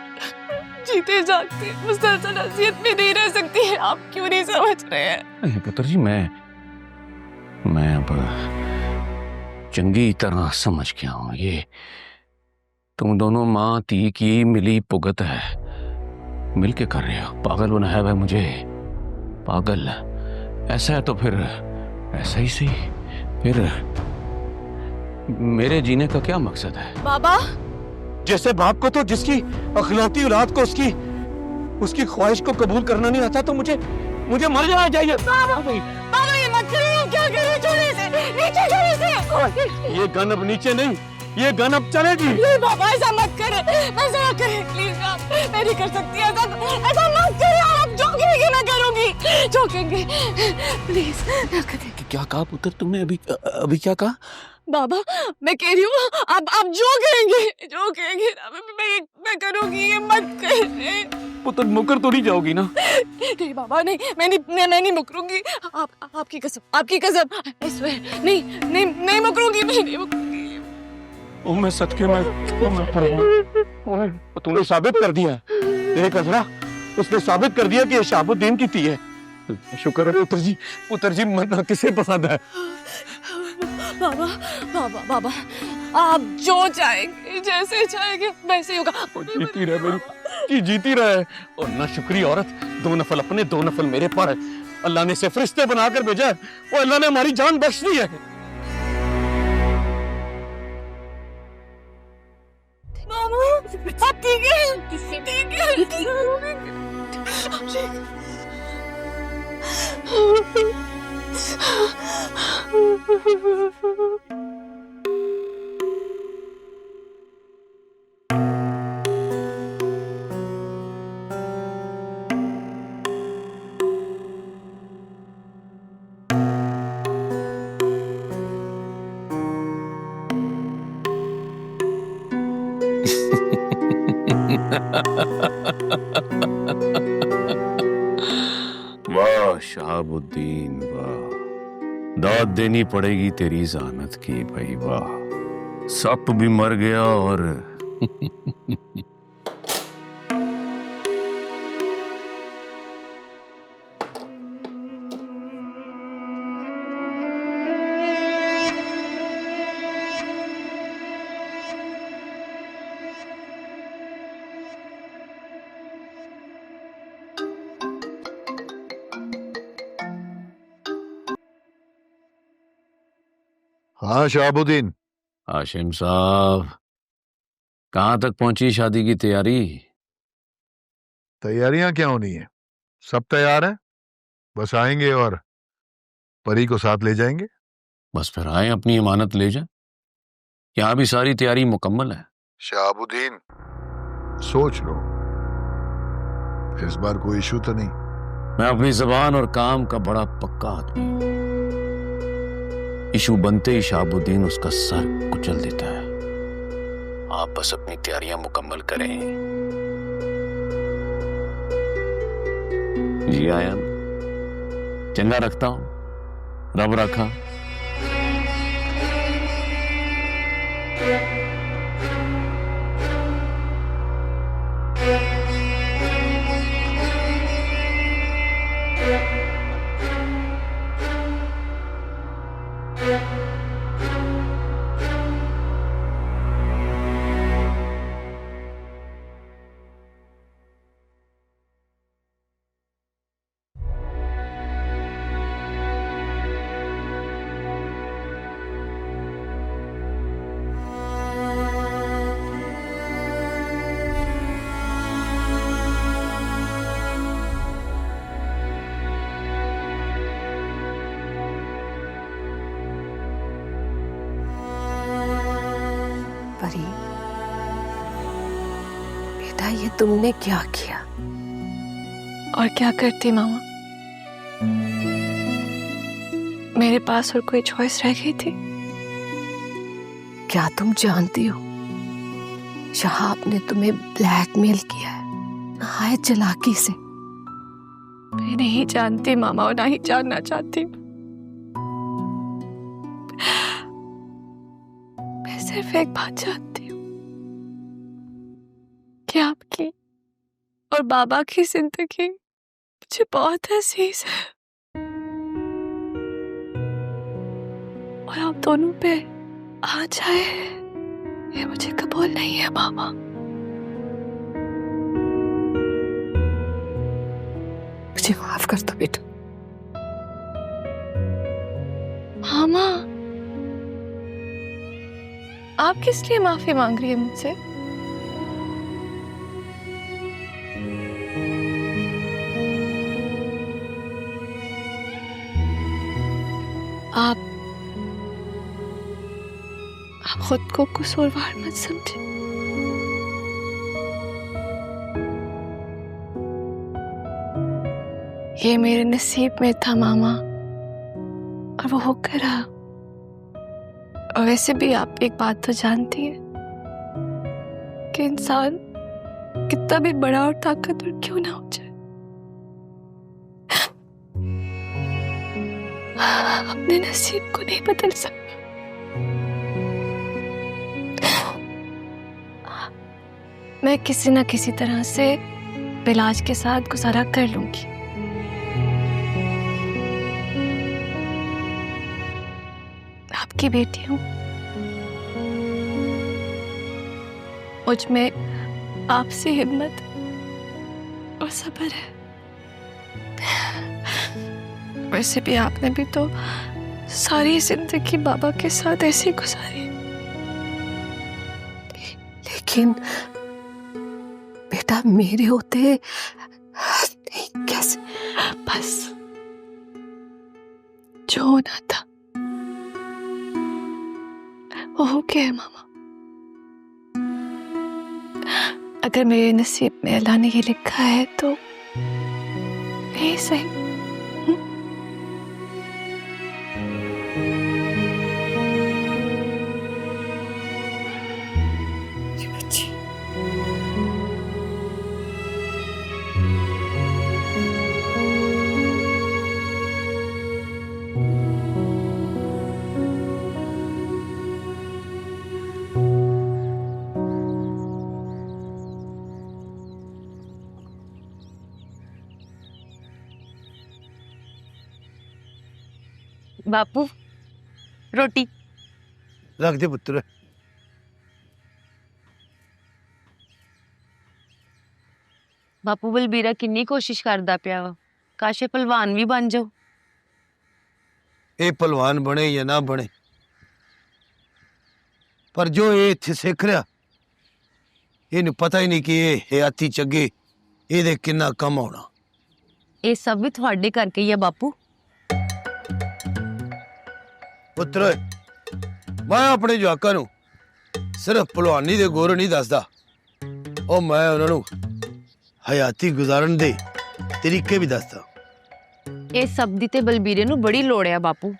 जीते जागते मुसलसल अज़ियत में नहीं रह सकती है। आप क्यों नहीं समझ रहे हैं? पुत्र जी मैं अब चंगी तरह समझ गया हूँ। ये तुम दोनों माँ धी की मिली भुगत है, मिलके कर रहे हो। पागल होना है वह मुझे, पागल ऐसा है तो फिर ऐसा ही सही। फिर मेरे जीने का क्या मकसद है? बाबा जैसे बाप को तो जिसकी अखलौती औलाद को उसकी ख्वाहिश को कबूल करना नहीं आता, तो मुझे मर जाना चाहिए। बाबा ये मत करिए। क्या करिए? छोड़िए इसे, नीचे छोड़िए इसे। ये गन अब नीचे नहीं, ये गन अब चलेगी। नहीं बाबा ऐसा मत करे, ऐसा मत करे प्लीज। आप मैं नहीं कर सकती ऐसा मत करिए। आप जो कहेंगे मैं करूंगी, जो कहेंगे प्लीज ना करें। क्या कहा पुत्र तुमने? अभी क्या कहा? बाबा मैं कह रही हूँ आप जो कहेंगे मैं करूंगी। ये मत करिए। पुत्र मुकर तो नहीं जाओगी ना? नहीं बाबा नहीं, मैं नहीं मुकरूंगी। आपकी कसम नहीं मुकरूंगी। मैं नहीं मुकरूंगी। मैं सदके में तूने साबित कर दिया एक अजरा, उसने साबित कर दिया कि ये शहाबुद्दीन की थी है। शुक्र है पुत्र जी मरना किसे पसंद है? बाबा आप जो चाहेंगे, जैसे चाहेंगे वैसे ही होगा। जीती रहे मेरी, जीती रहे। और ना शुक्री औरत, 2 नफल अपने 2 नफल मेरे पर अल्लाह ने से फरिश्ते बनाकर भेजा है। वो अल्लाह ने हमारी जान बख्श दी है। मामा आप ठीक है? वाह शहाबुद्दीन वाह, दाद देनी पड़ेगी तेरी ज़ानत की भाई वाह। सप भी मर गया और हाँ शहाबुद्दीन। हाशिम साहब कहाँ तक पहुंची शादी की तैयारी? तैयारियां क्या होनी है, सब तैयार है, बस आएंगे और परी को साथ ले जाएंगे। बस फिर आए, अपनी इमानत ले जाए। यहाँ भी सारी तैयारी मुकम्मल है। शहाबुद्दीन सोच लो, इस बार कोई इशू तो नहीं? मैं अपनी जबान और काम का बड़ा पक्का आदमी हूं। इशू बनते ही शहाबुद्दीन उसका सर कुचल देता है। आप बस अपनी तैयारियां मुकम्मल करें। जी आया ना। चंगा रखता हूं, रब रखा। परी, बेटा ये तुमने क्या किया? और क्या करती मामा, मेरे पास और कोई चॉइस रह गई थी? क्या तुम जानती हो शहाब ने तुम्हें ब्लैकमेल किया है नहायत चालाकी से? मैं नहीं जानती मामा और ना ही जानना चाहती। मैं सिर्फ एक बात जानती हूँ कि आपकी और बाबा की जिंदगी मुझे बहुत अजीज है और आप दोनों पे आ जाए ये मुझे कबूल नहीं है मामा। मुझे माफ कर दो बेटा। मामा, आप किस लिए माफी मांग रही है मुझसे? आप खुद को कसूरवार मत समझे। ये मेरे नसीब में था मामा और वो होकर रहा। और वैसे भी आप एक बात तो जानती हैं कि इंसान कितना भी बड़ा और ताकतवर क्यों ना हो जाए, अपने नसीब को नहीं बदल सकता। मैं किसी ना किसी तरह से इलाज के साथ गुजारा कर लूंगी। आपकी बेटी हूं, मुझ में आपसी हिम्मत और सब्र है। वैसे भी आपने भी तो सारी जिंदगी बाबा के साथ ऐसे ही गुजारी, लेकिन बेटा मेरे होते नहीं कैसे? बस जो होना था वो हो गया है मामा। अगर मेरे नसीब में अल्लाह ने ये लिखा है तो नहीं सही। बापू रोटी रख दे पुत्र। बापू बलबीरा किन्नी कोशिश करदा पिया वा, काश ये पहलवान भी बन जाओ। ये पहलवान बने या ना बने, पर जो ये इत्थे सिख रहा इन्हें पता ही नहीं कि ये हयाती चगे ये किन्ना कम आना। ये सब भी थोड़े करके ही है बापू। पुत्र मैं अपने जवाकां नूं सिर्फ पहलवानी दे गुर नहीं दसदा, और मैं उन्हां नूं हयाती गुजारन दे तरीके भी दसदा। ये सब दी ते बलबीरे नूं बड़ी लोड़ है बापू।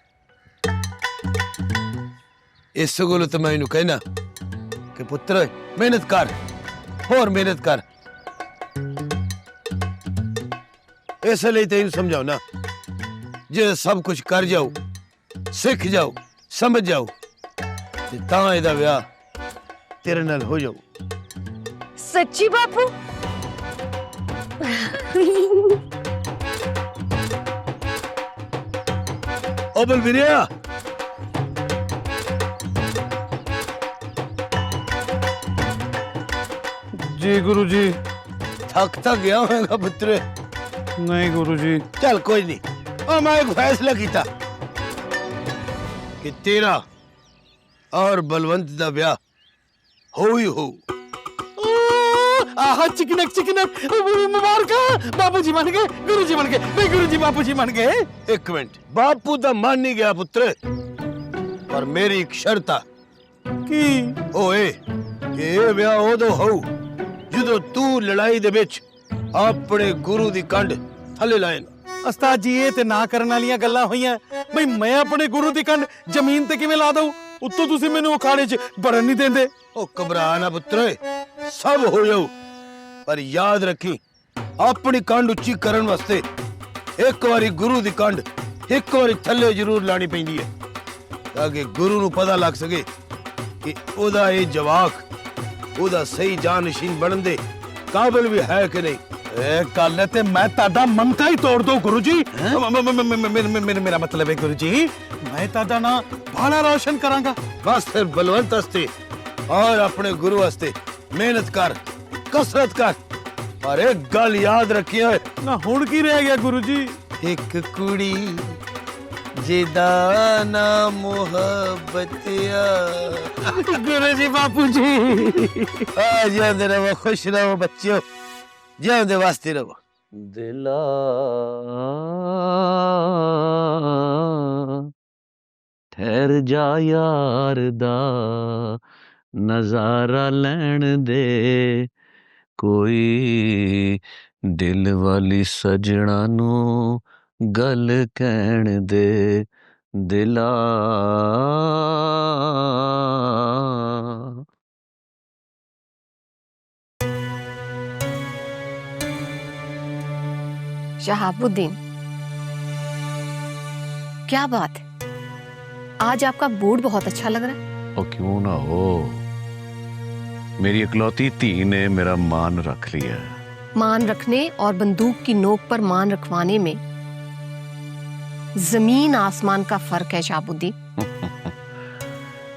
इस गल तो मैं इन्हूं कहना कि पुत्र मेहनत कर, होर मेहनत कर। इसलिए तेन समझाओ ना, जे सब कुछ कर जाओ, सीख जाओ, समझ जाओ, ते तां एदा विआह तेरे नाल हो जाओ। सच्ची बापू? ओ बलवीरिया, जी गुरुजी। थक गया होगा पुत्र? नहीं गुरुजी। चल कोई नहीं, और मैं एक फैसला किया कि तेरा और बलवंत दा ब्याह हो ही हो। आहा चिकनक मुबारक, बापूजी मान गए, गुरुजी मान गए, नहीं गुरुजी बापूजी मान गए। एक मिनट, बापू तो मान नहीं गया पुत्र, पर मेरी एक शर्त आ कि ओए कि ये ब्याह उदो हो ਜਦੋਂ ਤੂੰ ਲੜਾਈ ਦੇ ਵਿੱਚ ਆਪਣੇ ਗੁਰੂ ਦੀ ਕੰਡ ਥੱਲੇ ਲਾਏ ਨਾ। ਉਸਤਾਦ ਜੀ ਇਹ ਤੇ ਨਾ ਕਰਨ ਵਾਲੀਆਂ ਗੱਲਾਂ ਹੋਈਆਂ ਬਈ ਮੈਂ ਆਪਣੇ ਗੁਰੂ ਦੀ ਕੰਡ ਜ਼ਮੀਨ ਤੇ ਕਿਵੇਂ ਲਾ ਦਊ? ਉੱਤੋਂ ਤੁਸੀਂ ਮੈਨੂੰ ਅਖਾੜੇ 'ਚ ਵੜਨ ਨਹੀਂ ਦਿੰਦੇ। ਉਹ ਘਬਰਾ ਨਾ ਪੁੱਤਰ, ਸਭ ਹੋ ਜਾਊ, ਪਰ ਯਾਦ ਰੱਖੀ ਆਪਣੀ ਕੰਡ ਉੱਚੀ ਕਰਨ ਵਾਸਤੇ ਇੱਕ ਵਾਰੀ ਗੁਰੂ ਦੀ ਕੰਡ ਇੱਕ ਵਾਰੀ ਥੱਲੇ ਜ਼ਰੂਰ ਲਾਣੀ ਪੈਂਦੀ ਹੈ, ਤਾਂ ਕਿ ਗੁਰੂ ਨੂੰ ਪਤਾ ਲੱਗ ਸਕੇ ਕਿ ਉਹਦਾ ਇਹ ਜਵਾਕ ਉਹਦਾ ਸਹੀ ਜਾਨਸ਼ੀਨ ਬਣਨ ਦੇ ਕਾਬਿਲ ਵੀ ਹੈ ਕਿ ਨਹੀਂ। ਇਹ ਗੱਲ ਤੇ ਮੈਂ ਤੁਹਾਡਾ ਮੰਨਤਾ ਹੀ ਤੋੜ ਦਊ ਗੁਰੂ ਜੀ। ਮੇਰਾ ਮਤਲਬ ਹੈ ਗੁਰੂ ਜੀ, ਮੈਂ ਤੁਹਾਡਾ ਨਾ ਬਾਲਾ ਰੋਸ਼ਨ ਕਰਾਂਗਾ। ਬਸ ਫਿਰ ਬਲਵੰਤ ਵਾਸਤੇ ਔਰ ਆਪਣੇ ਗੁਰੂ ਵਾਸਤੇ ਮਿਹਨਤ ਕਰ, ਕਸਰਤ ਕਰ, ਪਰ ਇੱਕ ਗੱਲ ਯਾਦ ਰੱਖੀ ਓਏ। ਨਾ ਹੁਣ ਕੀ ਰਹਿ ਗਿਆ ਗੁਰੂ ਜੀ? ਇੱਕ ਕੁੜੀ ਜਿਹਦਾ ਨਾਮ ਮੁਹੱਬਤ ਆ। ਗੁਰੂ ਜੀ ਬਾਪੂ ਜੀ ਆ ਜਿਉਂਦੇ ਰਹੋ, ਖੁਸ਼ ਰਹੋ ਬੱਚਿਓ, ਜਿਉਂਦੇ ਵਾਸਤੇ ਰਹੋ। ਦਿਲਾ ਠਹਿਰ ਜਾ ਯਾਰ ਦਾ ਨਜ਼ਾਰਾ ਲੈਣ ਦੇ, ਕੋਈ ਦਿਲ ਵਾਲੀ ਸਜਣਾ ਨੂੰ ਗੱਲ ਕਹਿਣ ਦੇ। ਦਿਲਾ शहाबुद्दीन, क्या बात है, आज आपका मूड बहुत अच्छा लग रहा है। और क्यों ना हो, मेरी इकलौती धी ने मेरा मान रख लिया। मान रखने और बंदूक की नोक पर मान रखवाने में जमीन आसमान का फर्क है शहाबुद्दीन।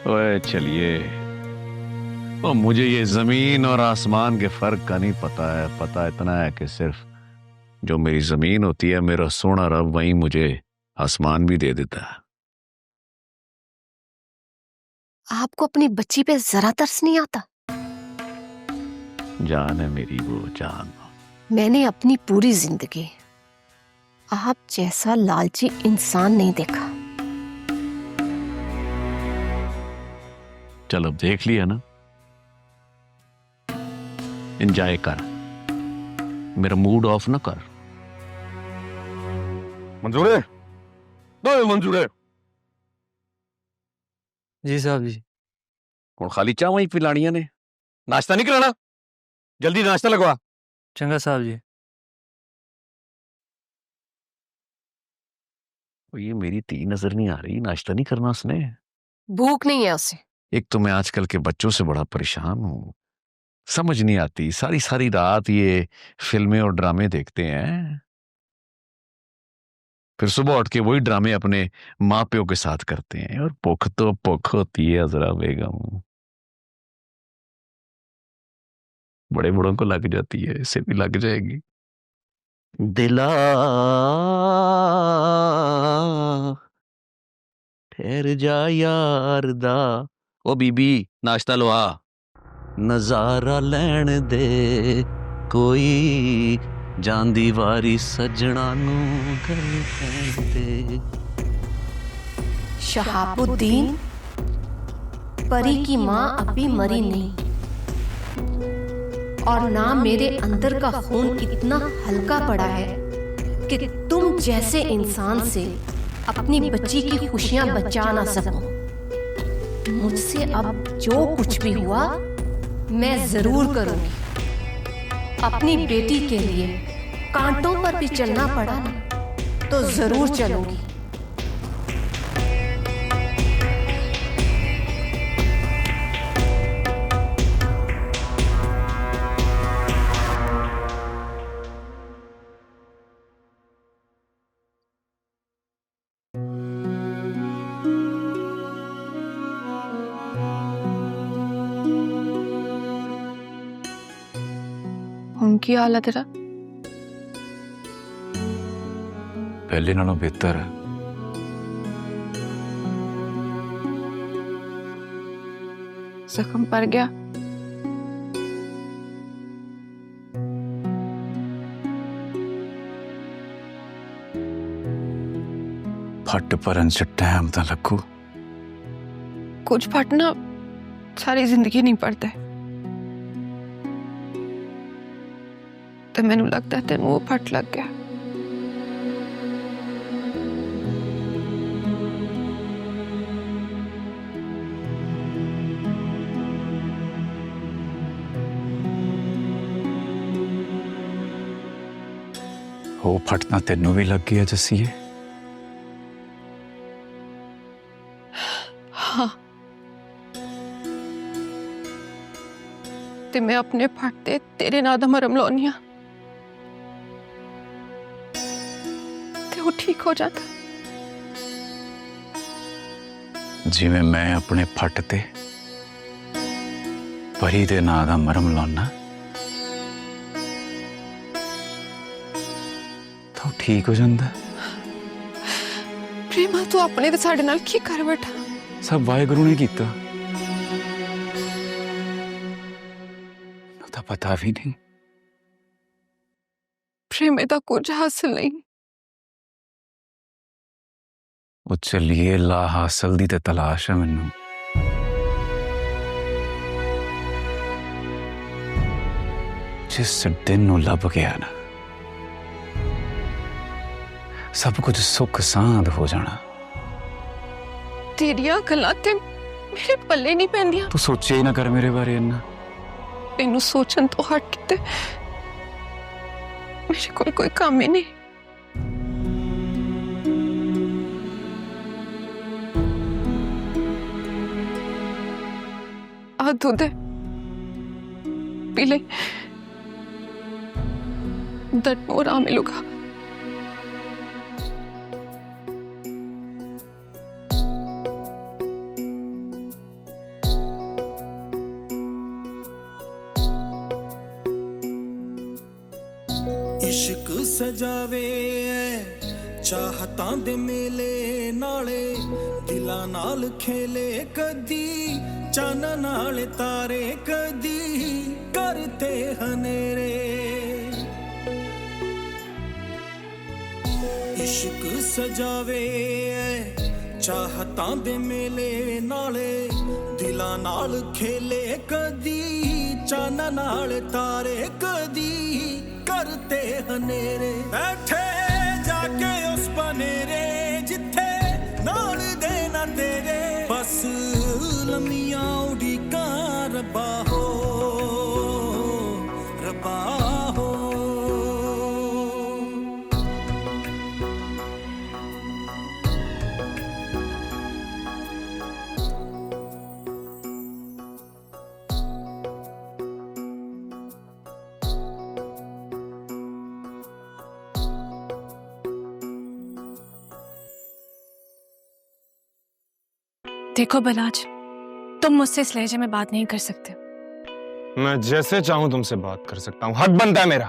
ओए चलिए, ओ मुझे ये जमीन और आसमान के फर्क का नहीं पता है, पता इतना है कि सिर्फ जो मेरी जमीन होती है, मेरा सोना रब वहीं मुझे आसमान भी दे देता है। आपको अपनी बच्ची पे जरा तरस नहीं आता? जान है मेरी वो जान। मैंने अपनी पूरी जिंदगी आप जैसा लालची इंसान नहीं देखा। चल अब देख लिया ना, एंजॉय कर, मेरा मूड ऑफ ना कर। मंजूर है? दो मंजूर है। जी साहब जी। ਹੁਣ ਖਾਲੀ ਚਾਵਾਂ ਹੀ ਪਿਲਾਣੀਆਂ ਨੇ, ਨਾਸ਼ਤਾ ਨਹੀਂ ਕਰਾਣਾ? ਜਲਦੀ ਨਾਸ਼ਤਾ ਲਗਵਾ। चंगा साहब जी। ये मेरी धी नजर नहीं आ रही, नाश्ता नहीं करना उसने। भूख नहीं है उसे। एक तो मैं आजकल के बच्चों से बड़ा परेशान हूँ, समझ नहीं आती, सारी सारी रात ये फिल्में और ड्रामे देखते हैं, फिर सुबह उठ के वही ड्रामे अपने माँ प्यो के साथ करते हैं, और भुख तो भुख होती है अजरा बेगम, बड़े बड़ों को लग जाती है, इसे भी लग जाएगी। दिला ठहर जा यार दा, ओ बीबी नाश्ता लवा, नजारा लैण दे, कोई जांदी वारी सजना नू गल कहण दे। शहाबुद्दीन, परी की माँ अभी मरी नहीं, और ना मेरे अंदर का खून इतना हल्का पड़ा है कि तुम जैसे इंसान से अपनी बच्ची की खुशियां बचा ना सको। मुझसे अब जो कुछ भी हुआ मैं जरूर करूंगी, अपनी बेटी के लिए कांटों पर भी चलना पड़ा ना तो जरूर चलूंगी। ਹੁਣ ਕੀ ਹਾਲ ਹੈ ਤੇਰਾ? पहले नालों बेहतर है। जख्म पर गया? फट भरन च टाइम तो लगू। कुछ फटना सारी जिंदगी नहीं पड़ता तो मैनू लगता है तेन वो फट लग गया। वो फटना तेनों भी लग गया जसीए? हाँ, ते मैं अपने फटते तेरे नाल दा मरम लाउनी आ ते वो ठीक हो जाता। जिवें मैं अपने फटते परी दे नां दा मरम लाउना तो ठीक हो जाता। प्रेमा तू अपने ते साडे नाल की कर बैठा? सब वाहेगुरु ने कीता। तो पता भी नहीं। प्रेमे दा कुछ हासिल नहीं। वो चलिए ला हासिल दी ते तलाश है मैनू। जिस दिन नू लब गया ना सब कुछ सुख सांध हो जाना। तेरिया गल्लां ते मेरे पल्ले नहीं पैंदियां। तू सोचे ही ना कर मेरे बारे इन्ना। मैनू सोचन तो हट ते मेरे कोल कोई काम ही नहीं। आ दूध है, पी ले, दर्द में आराम मिलूगा। इश्क सजावे चाहतां दे मेले नाले दिलां नाल खेले कदी चन नाल तारे कदी करते हनेरे। इश्क सजावे चाहतां दे मेले नाले दिलां नाल खेले कदी चन नाल तारे कदी करते हनेरे। बैठे जाके उस बनेरे जिथे नाल देना तेरे बस लम्मियां उड़ीका रब्बा हो रब्बा हो। देखो बलाज, तुम मुझसे इस लहजे में बात नहीं कर सकते। मैं जैसे चाहूं तुमसे बात कर सकता हूं, हक बनता है मेरा।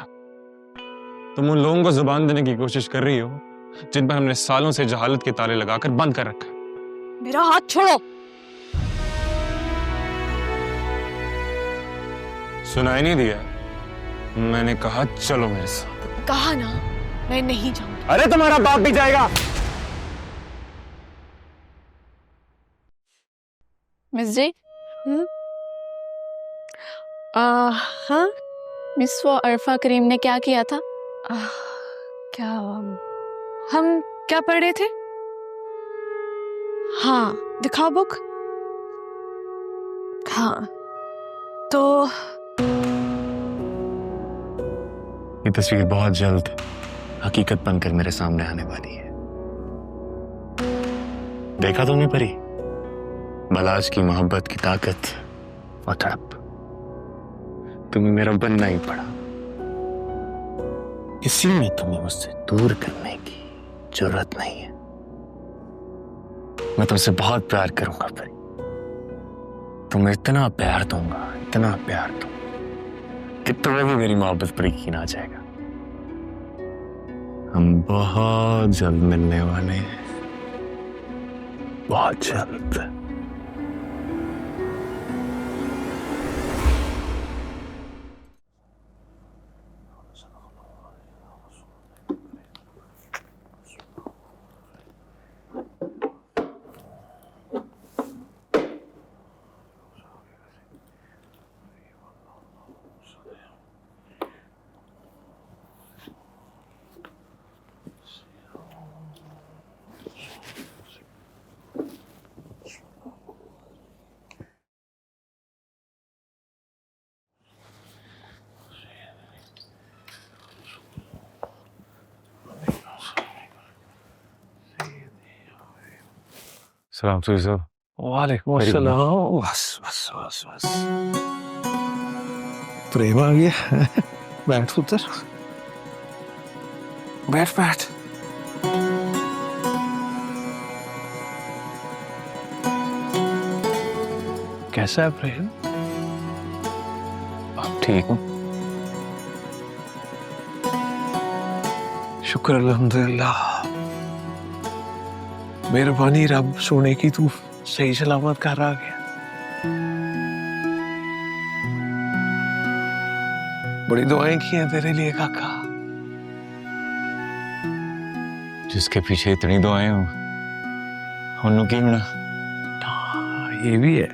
तुम उन लोगों को जुबान देने की कोशिश कर रही हो जिन पर हमने सालों से जहालत के ताले लगाकर बंद कर रखा है। मेरा हाथ छोड़ो। सुनाई नहीं दिया? मैंने कहा चलो मेरे साथ। कहा ना मैं नहीं जाऊंगी। अरे तुम्हारा बाप भी जाएगा। मिस जी, हाँ, मिस वो अरफा करीम ने क्या किया था? क्या हम क्या पढ़ रहे थे? हाँ, दिखाओ बुक। हाँ, तो ये तस्वीर बहुत जल्द हकीकत बनकर मेरे सामने आने वाली है। देखा तुमने परी, बलाज की मोहब्बत की ताकत और तड़प। तुम्हें मेरा बनना ही पड़ा, इसी में तुम्हें मुझसे दूर करने की जरूरत नहीं है। मैं तुमसे बहुत प्यार करूंगा परी, तुम्हें इतना प्यार दूंगा, इतना प्यार दूंगा कि तुम्हें भी मेरी मोहब्बत पर यकीन आ जाएगा। हम बहुत जल्द मिलने वाले हैं, बहुत जल्द। सलाम सुई साहब। वालेकुम अस्सलाम। बस बस बस बस प्रेम आ गया। बैठ पुत्र, बैठ बैठ। कैसा है प्रेम? आप ठीक हो? शुक्र अल्हम्दुलिल्लाह, मेहरबानी रब सोने की, तू सही सलामत घर आ गया। बड़ी दुआएं की हैं तेरे लिए काका। जिसके पीछे इतनी दुआएं हो उन्होंने की होना। ये भी है,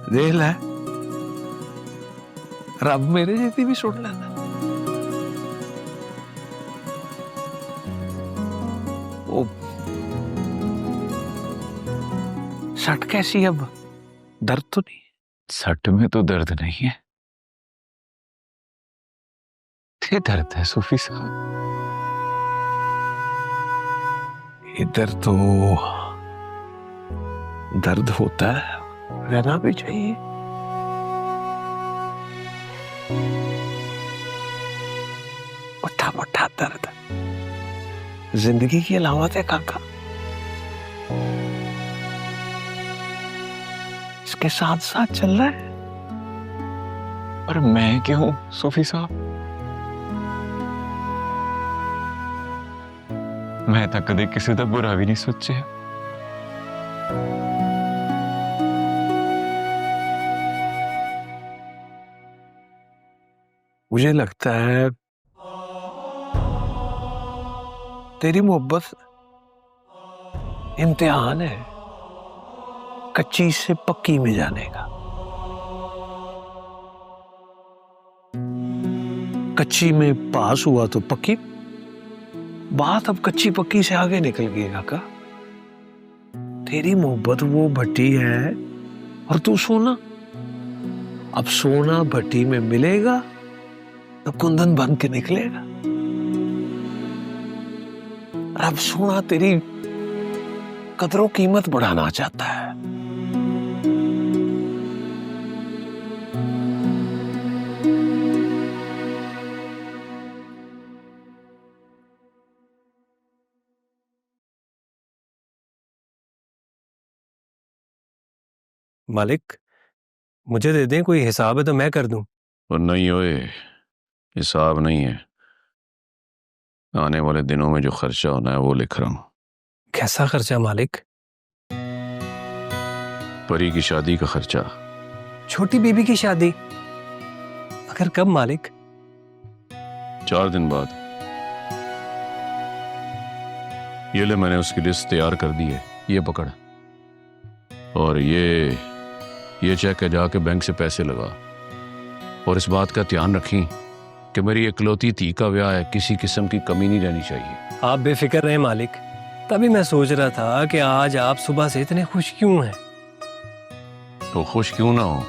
देख ले, रब मेरे जैसी भी सुन लेना। ओ सट कैसी, अब दर्द तो नहीं? सट में तो दर्द नहीं है, ये दर्द है सूफी साहब। इधर तो दर्द होता है, रहना भी चाहिए। मोटा मोटा दर्द जिंदगी की अलामत है काका, इसके साथ साथ चल रहा है। पर मैं क्यों सूफी साहब? मैं तो कदे किसी का बुरा भी नहीं सोचे। मुझे लगता है तेरी मोहब्बत इम्तिहान है, कच्ची से पक्की में जाने का। कच्ची में पास हुआ तो पक्की, बात अब कच्ची पक्की से आगे निकल गई काका। तेरी मोहब्बत वो भट्टी है और तू सोना। अब सोना भट्टी में मिलेगा तो कुंदन बन के निकलेगा। अब सोना तेरी कदरों कीमत बढ़ाना चाहता है। मालिक, मुझे दे दें, कोई हिसाब है तो मैं कर दूं। और नहीं ओए, हिसाब नहीं है, आने वाले दिनों में जो खर्चा होना है वो लिख रहा हूं। कैसा खर्चा मालिक? परी की शादी का खर्चा। छोटी बीबी की शादी? मगर कब मालिक? 4 दिन बाद। ये ले, मैंने उसकी लिस्ट तैयार कर दी है, ये पकड़। और ये चेक है, जाके बैंक से पैसे लगा। और इस बात का ध्यान रखें कि मेरी इकलौती धी का ब्याह है, किसी किस्म की कमी नहीं रहनी चाहिए। आप बेफिक्र रहे मालिक, तभी मैं सोच रहा था कि आज आप सुबह से इतने खुश क्यों हैं। तो खुश क्यों ना हो,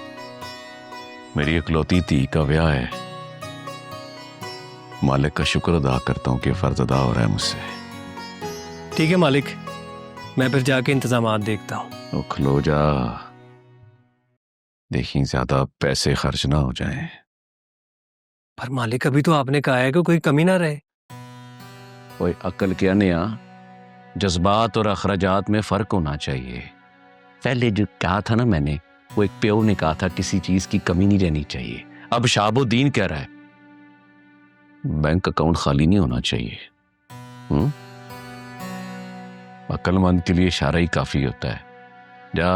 मेरी इकलौती धी का ब्याह है, मालिक का शुक्र अदा करता हूँ कि फर्ज अदा हो रहा है मुझसे। ठीक है मालिक, मैं फिर जाके इंतजामात देखता हूँ। तो खलो जा, देखी ज्यादा पैसे खर्च ना हो जाएं। पर मालिक अभी तो आपने कहा है कि कोई कमी ना रहे। ओए अक्ल क्या नया, जज्बात और अखराजात में फर्क होना चाहिए। पहले जो कहा था ना मैंने, वो एक प्यो ने कहा था किसी चीज की कमी नहीं रहनी चाहिए। अब शाबुद्दीन कह रहा है बैंक अकाउंट खाली नहीं होना चाहिए। अक्लमंद के लिए इशारा ही काफी होता है। जा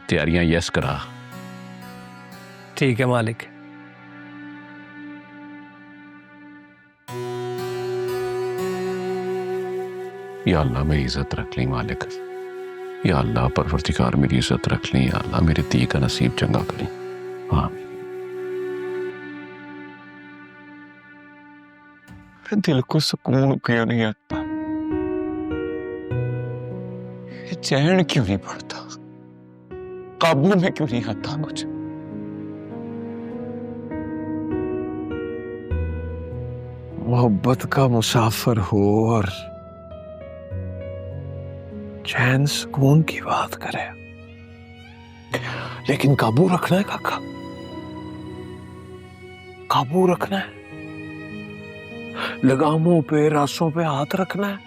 तैयारियां यस करा। ठीक है मालिक। या अल्लाह मेरी इज्जत रख ली मालिक, या अल्लाह परवरदिगार मेरी इज्जत रख ली, या अल्लाह मेरे दी का नसीब चंगा करी। आमीन। दिल को सुकून क्यों नहीं आता, चैन क्यों नहीं पड़ता, काबू में क्यों नहीं आता कुछ। मोहब्बत का मुसाफिर हो और चैन सुकून की बात करे, लेकिन काबू रखना है काका, काबू रखना है, लगामों पे रास्तों पे हाथ रखना है,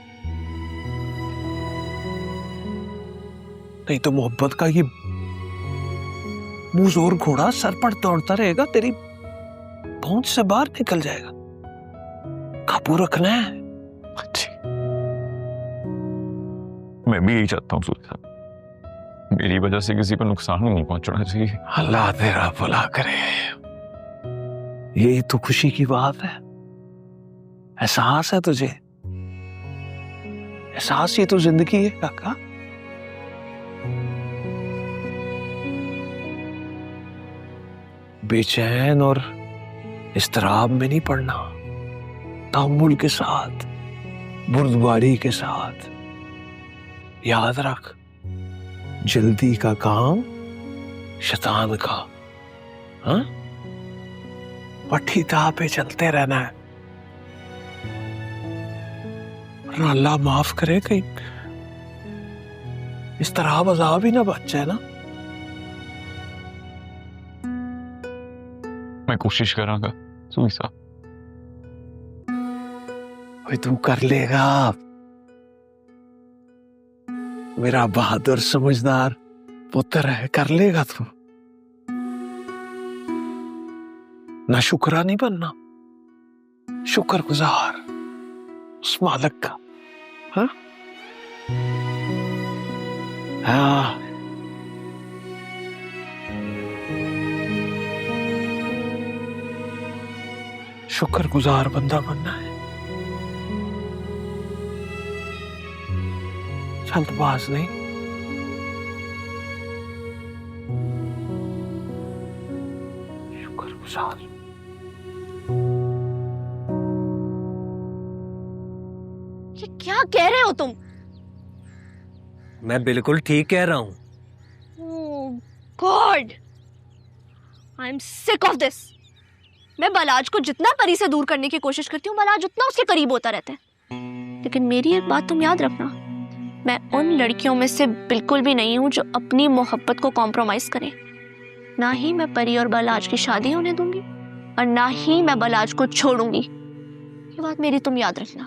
नहीं तो मोहब्बत का ये मुंह जोर घोड़ा सर पर दौड़ता रहेगा, तेरी पहुंच से बाहर निकल जाएगा। काबू रखना है। मैं भी यही चाहता हूँ सूरी साहब, मेरी वजह से किसी को नुकसान नहीं पहुंचना चाहिए। अल्लाह तेरा भला करे। यही तो खुशी की बात है। एहसास है तुझे, एहसास ही तो जिंदगी है काका। बेचैन और इस्तराब में नहीं पड़ना, तामुल के साथ, बुर्दबारी के साथ। याद रख, जल्दी का काम शैतान का। हाँ, पट्टी ताह पे चलते रहना है। वरना अल्लाह माफ करे कहीं इस तरह अजाब ही ना बच जाए ना। मैं कोशिश करांगा सूरी साहब। भाई तू कर लेगा, मेरा बहादुर समझदार पुत्र है, कर लेगा तू। ना शुक्रा नहीं बनना, शुक्रगुजार उस मालिक का। हाँ हाँ, शुक्रगुजार बंदा बनना है, जल्दबाज नहीं। शुक्रगुजार। ये क्या कह रहे हो तुम? मैं बिल्कुल ठीक कह रहा हूं। God, I am sick of this. मैं बलाज को जितना परी से दूर करने की कोशिश करती हूँ, बलाज उतना उसके करीब होता रहता है। लेकिन मेरी एक बात तुम याद रखना, मैं उन लड़कियों में से बिल्कुल भी नहीं हूं जो अपनी मोहब्बत को कॉम्प्रोमाइज करें। ना ही मैं परी और बलाज की शादी होने दूंगी, और ना ही मैं बलाज को छोड़ूंगी। ये बात मेरी तुम याद रखना।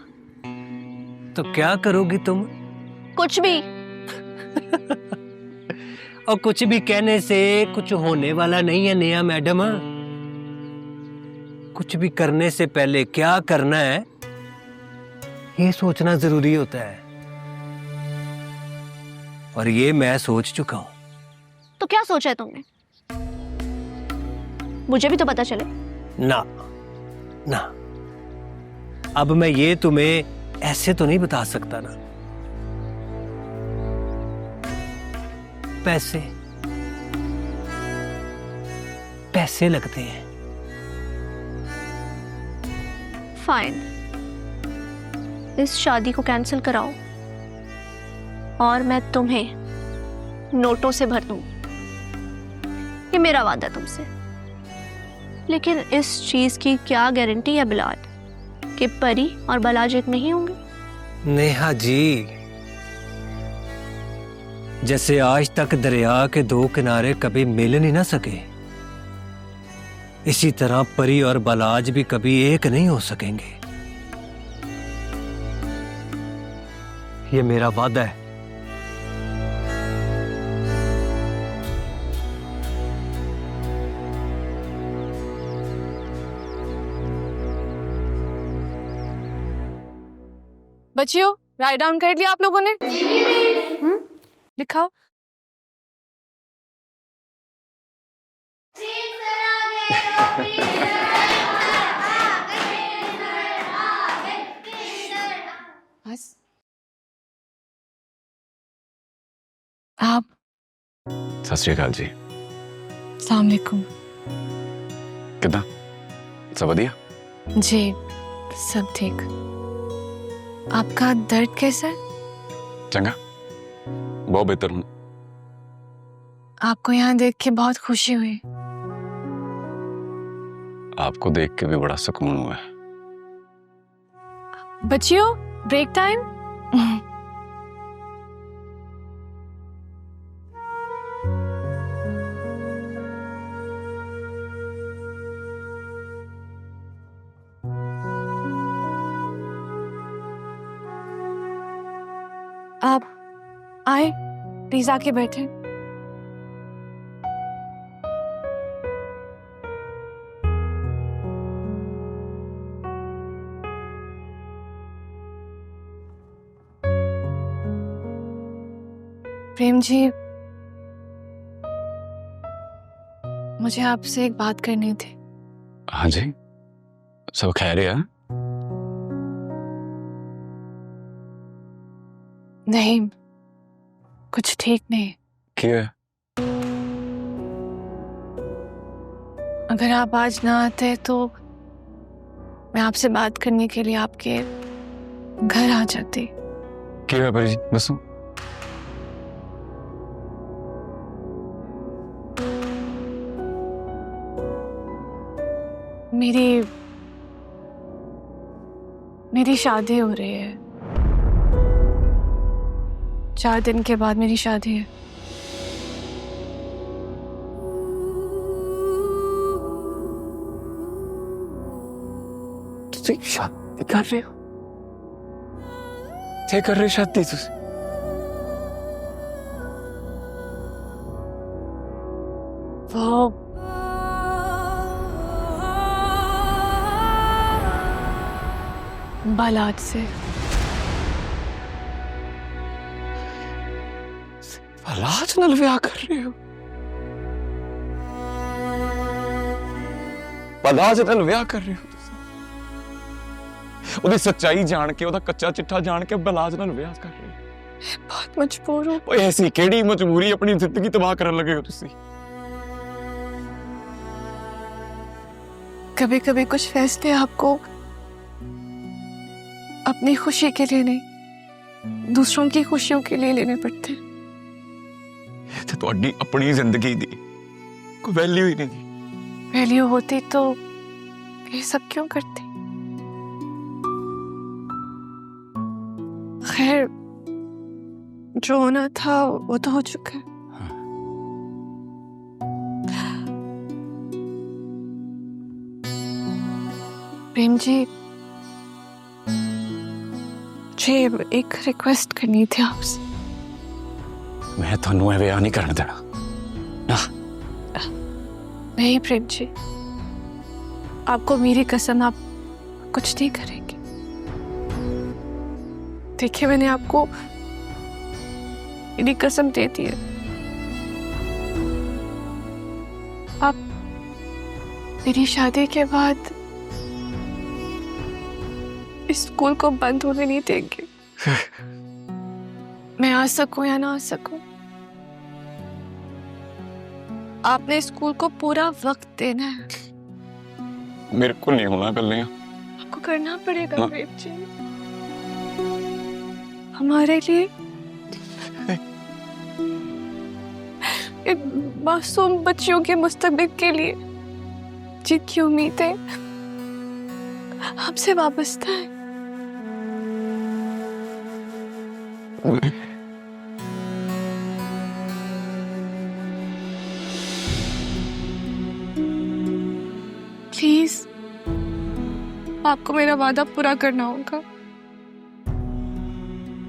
तो क्या करोगी तुम? कुछ भी। और कुछ भी कहने से कुछ होने वाला नहीं है नया मैडम। कुछ भी करने से पहले क्या करना है ये सोचना जरूरी होता है, और ये मैं सोच चुका हूं। तो क्या सोचा है तुमने? मुझे भी तो पता चले। ना ना, अब मैं ये तुम्हें ऐसे तो नहीं बता सकता ना। पैसे पैसे लगते हैं। फाइन, इस शादी को कैंसिल कराओ और मैं तुम्हें नोटों से भर दूंगी। ये मेरा वादा तुमसे। लेकिन इस चीज की क्या गारंटी है बिलाल कि परी और बालाज एक नहीं होंगे? नेहा जी, जैसे आज तक दरिया के दो किनारे कभी मिल नहीं ना सके, इसी तरह परी और बालाज भी कभी एक नहीं हो सकेंगे। ये मेरा वादा है। बच्चियों, राइट डाउन कर लिया आप लोगों ने? लिखाओ। बस। आप? सत श्री अकाल जी। अस्सलाम वालेकुम। कितना सब बढ़िया? जी सब ठीक। आपका दर्द कैसा है? चंगा, बहुत बेहतर हूँ। आपको यहाँ देख के बहुत खुशी हुई। आपको देख के भी बड़ा सुकून हुआ है। बच्चियों, ब्रेक टाइम। आप आए, प्लीज आके बैठे। प्रेम जी, मुझे आपसे एक बात करनी थी। हाँ जी, सब खैर है? नहीं, कुछ ठीक नहीं। क्या? अगर आप आज ना आते तो मैं आपसे बात करने के लिए आपके घर आ जाती। क्या है परी जी, बसो। मेरी शादी हो रही है। 4 दिन के बाद मेरी शादी है। तुझे शादी कर रहे हो? क्या कर रहे शादी तुझे? वो बालाज से। बालाज नाल विआह कर रहे हो? बालाज नाल विआह कर रहे हो? ਉਹਦੀ ਸੱਚਾਈ ਜਾਣ ਕੇ, ਉਹਦਾ ਕੱਚਾ ਚਿੱਠਾ ਜਾਣ ਕੇ ਬਾਲਾਜ ਨਾਲ ਵਿਆਹ ਕਰ ਰਹੇ ਹੋ? बहुत मजबूर हूँ। ਓਏ ਐਸੀ ਕਿਹੜੀ ਮਜਬੂਰੀ, ਆਪਣੀ ਜ਼ਿੰਦਗੀ ਤਬਾਹ ਕਰਨ ਲੱਗੇ ਹੋ ਤੁਸੀਂ? कभी कभी कुछ फैसले आपको अपनी खुशी के लिए नहीं, दूसरों की खुशियों के लिए लेने पड़ते हैं। ਤੇ ਤੁਹਾਡੀ ਆਪਣੀ ਜ਼ਿੰਦਗੀ ਦੀ ਕੋਈ ਵੈਲਿਊ ਹੀ नहीं। वैल्यू होती तो ये सब क्यों करती? खैर, जो होना था वो तो हो चुका है। प्रेम जी, मुझे एक रिक्वेस्ट करनी थी आपसे। मैं थानू विआह नहीं करने देना। नहीं प्रेम जी, आपको मेरी कसम, आप कुछ नहीं करेंगे। देखिए, मैंने आपको मेरी कसम दे दी है। आप मेरी शादी के बाद इस स्कूल को बंद होने नहीं देंगे। मैं आ सकूं या ना आ सकूं, आपने स्कूल को पूरा वक्त देना है। मेरे को नहीं होना कल। आपको करना पड़ेगा प्रेम जी, हमारे लिए, इन मासूम बच्चियों के मुस्तकबिल के लिए। जिनकी उम्मीदें हमसे वाबस्ता है। प्लीज आपको मेरा वादा पूरा करना होगा।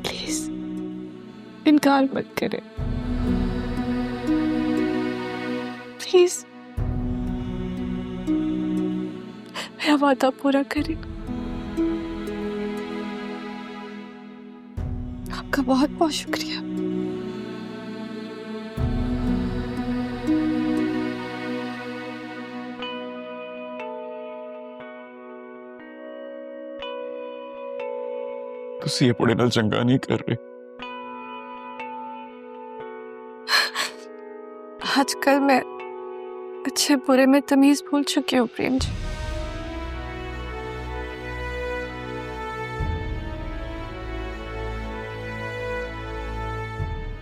प्लीज इनकार मत करें। प्लीज मेरा वादा पूरा करें। आपका बहुत बहुत शुक्रिया। ਤੁਸੀਂ ਆਪਣੇ ਨਾਲ ਚੰਗਾ ਨਹੀਂ ਕਰ ਰਹੇ। आजकल मैं अच्छे बुरे में तमीज भूल चुकी हूँ प्रेम जी।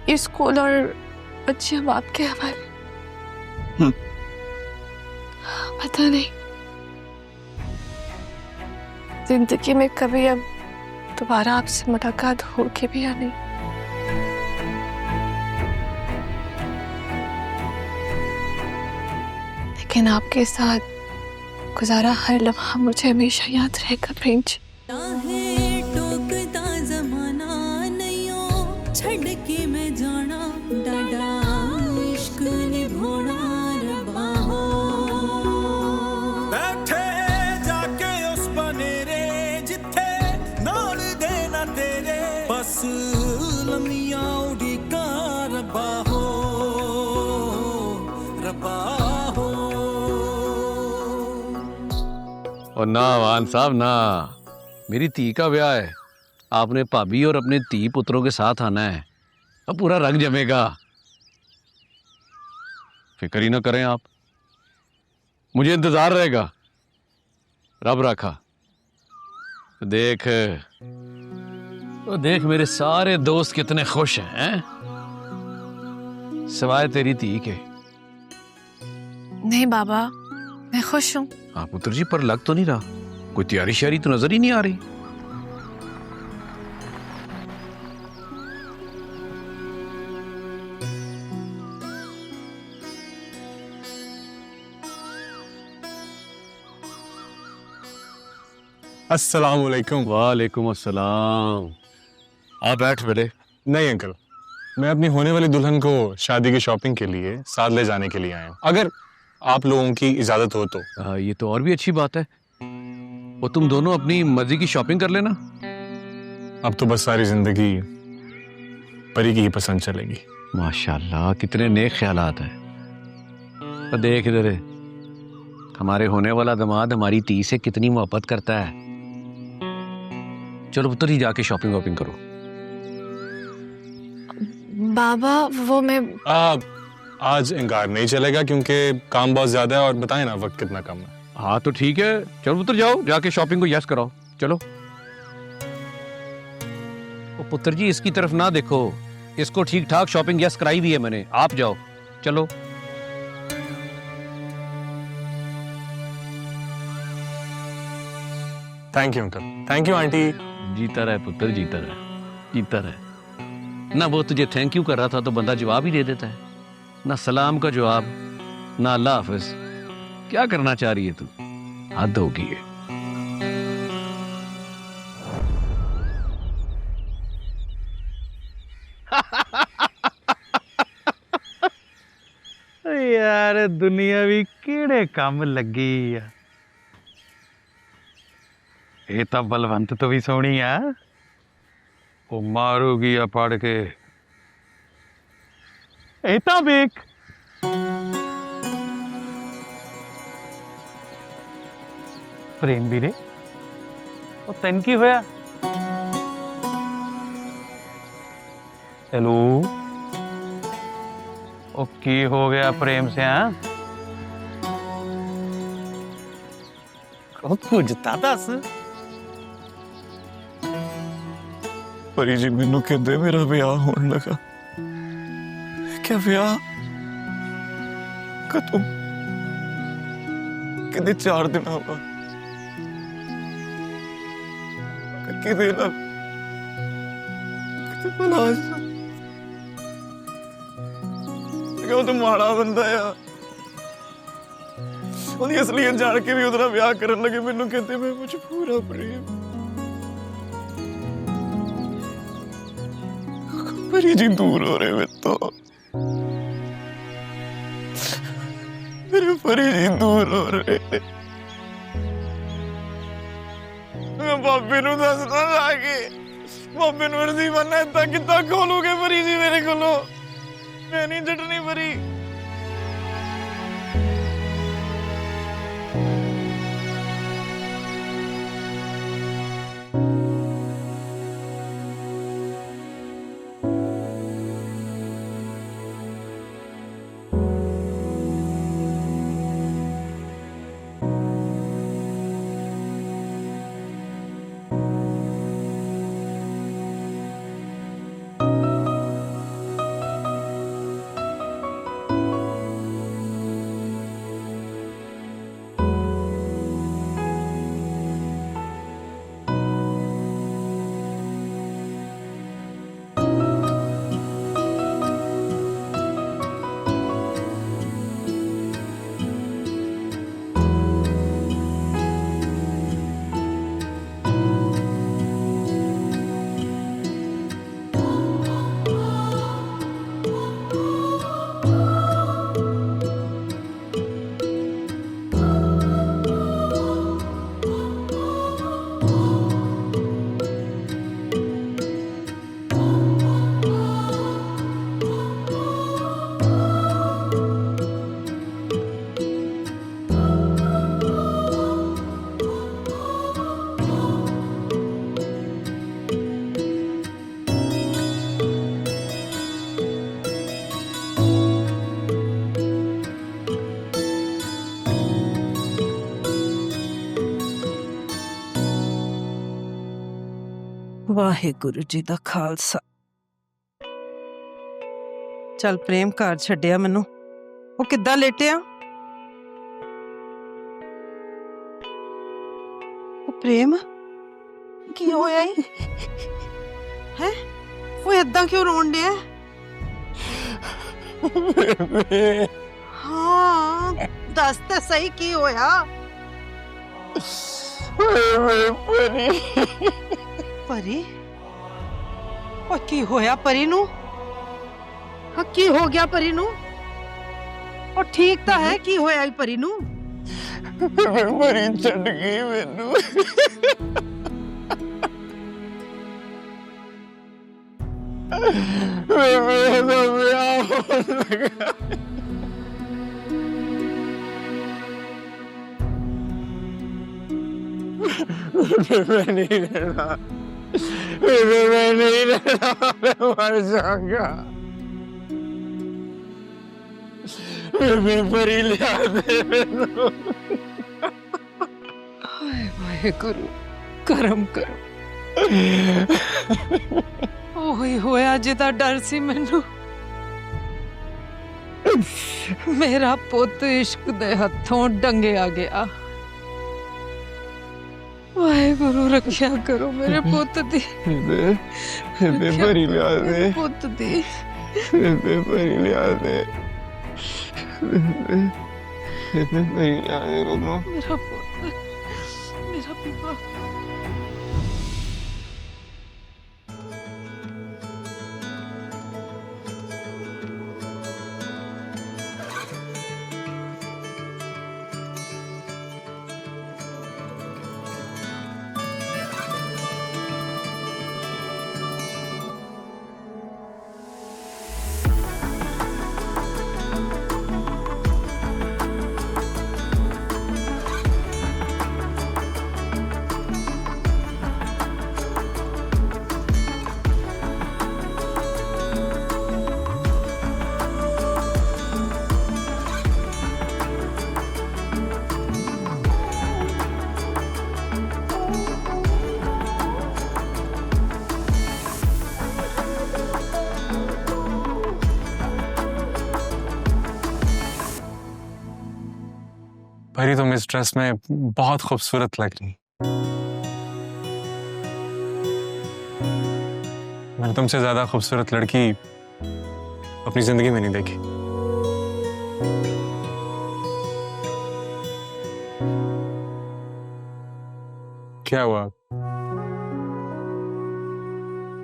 ये स्कूल और बच्चे अब आपके हवाले। पता नहीं जिंदगी में कभी अब दोबारा आपसे मुलाकात होगी भी या नहीं। लेकिन आपके साथ गुजारा हर लम्हा मुझे हमेशा याद रहेगा प्रेम जी। टोकदा जमाना नैयो छड़ के मैं जाना डाडा इश्क निभोना रबा हो। बैठे जाके उस बनेरे जिथे नाल देना तेरे बस लमिया उड़ीका रबा हो रबा हो। और ना वान साहब ना, मेरी धी का ब्याह है। आपने भाभी और अपने धी पुत्रों के साथ आना है। अब पूरा रंग जमेगा। फिक्र ही ना करें आप, मुझे इंतजार रहेगा। रब रखा। देख तो देख मेरे सारे दोस्त कितने खुश हैं, सिवाय तेरी धी के। नहीं बाबा, मैं खुश हूँ। हाँ पुत्र जी, पर लग तो नहीं रहा। कोई तैयारी श्यारी तो नजर ही नहीं आ रही। अस्सलाम वालेकुम। वालेकुम अस्सलाम। आ बैठ बेटे। नहीं अंकल, मैं अपनी होने वाली दुल्हन को शादी की शॉपिंग के लिए साथ ले जाने के लिए आया हूँ, अगर आप लोगों की इजाजत हो तो। ये तो और भी अच्छी बात है। वो तुम दोनों अपनी मर्जी की शॉपिंग कर लेना। अब तो बस सारी जिंदगी परी की ही पसंद चलेगी। माशाल्लाह, कितने नेक ख्यालात हैं। तो देख इधर, हमारे होने वाला दामाद हमारी धी से कितनी मोहब्बत करता है। चलो पुत्र जी, जाके शॉपिंग वॉपिंग करो। बाबा वो मैं आज इनकार नहीं चलेगा क्योंकि काम बहुत ज्यादा है, और बताएं ना वक्त कितना कम है। हाँ तो ठीक है, चलो पुत्र जाओ, जाके शॉपिंग को यस कराओ। चलो। ओ पुत्र जी, इसकी तरफ ना देखो, इसको ठीक ठाक शॉपिंग यस कराई भी है मैंने। आप जाओ, चलो। Thank you uncle. Thank you aunty. जीता रहे पुत्र, जीता रहे, जीता रहे। ना वो तुझे थैंक यू कर रहा था तो बंदा जवाब ही दे देता है। ना सलाम का जवाब, ना अल्लाह हाफिज। क्या करना चाह रही है तू? हद होगी है। यार दुनिया भी किहड़े काम लगी आ। ये तो बलवंत तो भी सोहनी आ। वो मारूगी आ पड़ के। ये तो वेख प्रेम वीरे, वो तेन की होया? हेलो, ओ की हो गया प्रेम से? हाँ कुछ दस। परी जी मैनू कहते मेरा ब्याह होने लगा। क्या ब्याह? कदों? किते 4 दिन बाद किते ना किते भला क्यों तो माड़ा बंदा है ਉਹਦੀ ਅਸਲੀਅਤ ਜਾਣ ਕੇ ਵੀ ਉਹਦੇ ਨਾਲ ਵਿਆਹ ਕਰਨ ਲੱਗੇ ਮੈਨੂੰ ਕਹਿੰਦੇ ਮੈਂ ਮਜਬੂਰ ਹਾਂ ਪ੍ਰੇਮ ਪਰੀ ਜੀ ਦੂਰ ਹੋ ਰਹੇ ਮੇਰੇ ਤੋਂ ਮੇਰੇ ਪਰੀ ਜੀ ਦੂਰ ਹੋ ਰਹੇ ਮੈਂ ਬਾਬੇ ਨੂੰ ਦੱਸਣਾ ਲਾ ਕੇ ਬਾਬੇ ਨੂੰ ਅਰਜ਼ੀ ਬੰਨਾ ਏਦਾਂ ਕਿੱਦਾਂ ਖੋਲੂਗੇ ਪਰੀ ਜੀ ਮੇਰੇ ਕੋਲੋਂ ਮੈਂ ਨਹੀਂ ਛੱਡਣੀ ਪਰੀ ਵਾਹਿਗੁਰੂ ਜੀ ਦਾ ਖਾਲਸਾ। ਚੱਲ ਪ੍ਰੇਮ ਘਰ ਛੱਡਿਆ ਮੈਨੂੰ। ਉਹ ਕਿੱਦਾਂ ਲੇਟਿਆ? ਉਹ ਪ੍ਰੇਮ ਕੀ ਹੋਇਆ ਈ? ਹੈ ਉਹ ਏਦਾਂ ਕਿਉਂ ਰੋਣ ਡਿਆ? ਹਾਂ ਦੱਸ ਤਾਂ ਸਹੀ ਕੀ ਹੋਇਆ? ਪਰੀ ਉਹ ਕੀ ਹੋਇਆ ਪਰੀ ਨੂੰ? ਹਾਂ ਕੀ ਹੋ ਗਿਆ ਪਰੀ ਨੂੰ? ਉਹ ਠੀਕ ਤਾਂ ਹੈ, ਕੀ ਹੋਇਆ ਈ ਪਰੀ ਨੂੰ? ਪਰੀ ਛੱਡ ਗਈ ਮੈਨੂੰ। ਮੇਰਾ ਵਿਆਹ ਹੋਣ ਲੱਗਾ। मैं नहीं रहना, मैं नहीं रहना, मैं मर जाऊंगा। मैं परी लिया दे मैनू। हाय वाहेगुरु करम करो। ओही होया जिदा डर सी मैनू। मेरा पुत इश्क दे हथों डंगिया गया। वाहेगुरु रक्षा करो मेरे पुत दी। परी लिया दे पुत दी। परी लिया दे। परी लिया दे रोनो। मेरा पुत, मेरा पिता। परी तुम इस ड्रेस में बहुत खूबसूरत लग रही। मैंने तुमसे ज्यादा खूबसूरत लड़की अपनी जिंदगी में नहीं देखी। क्या हुआ?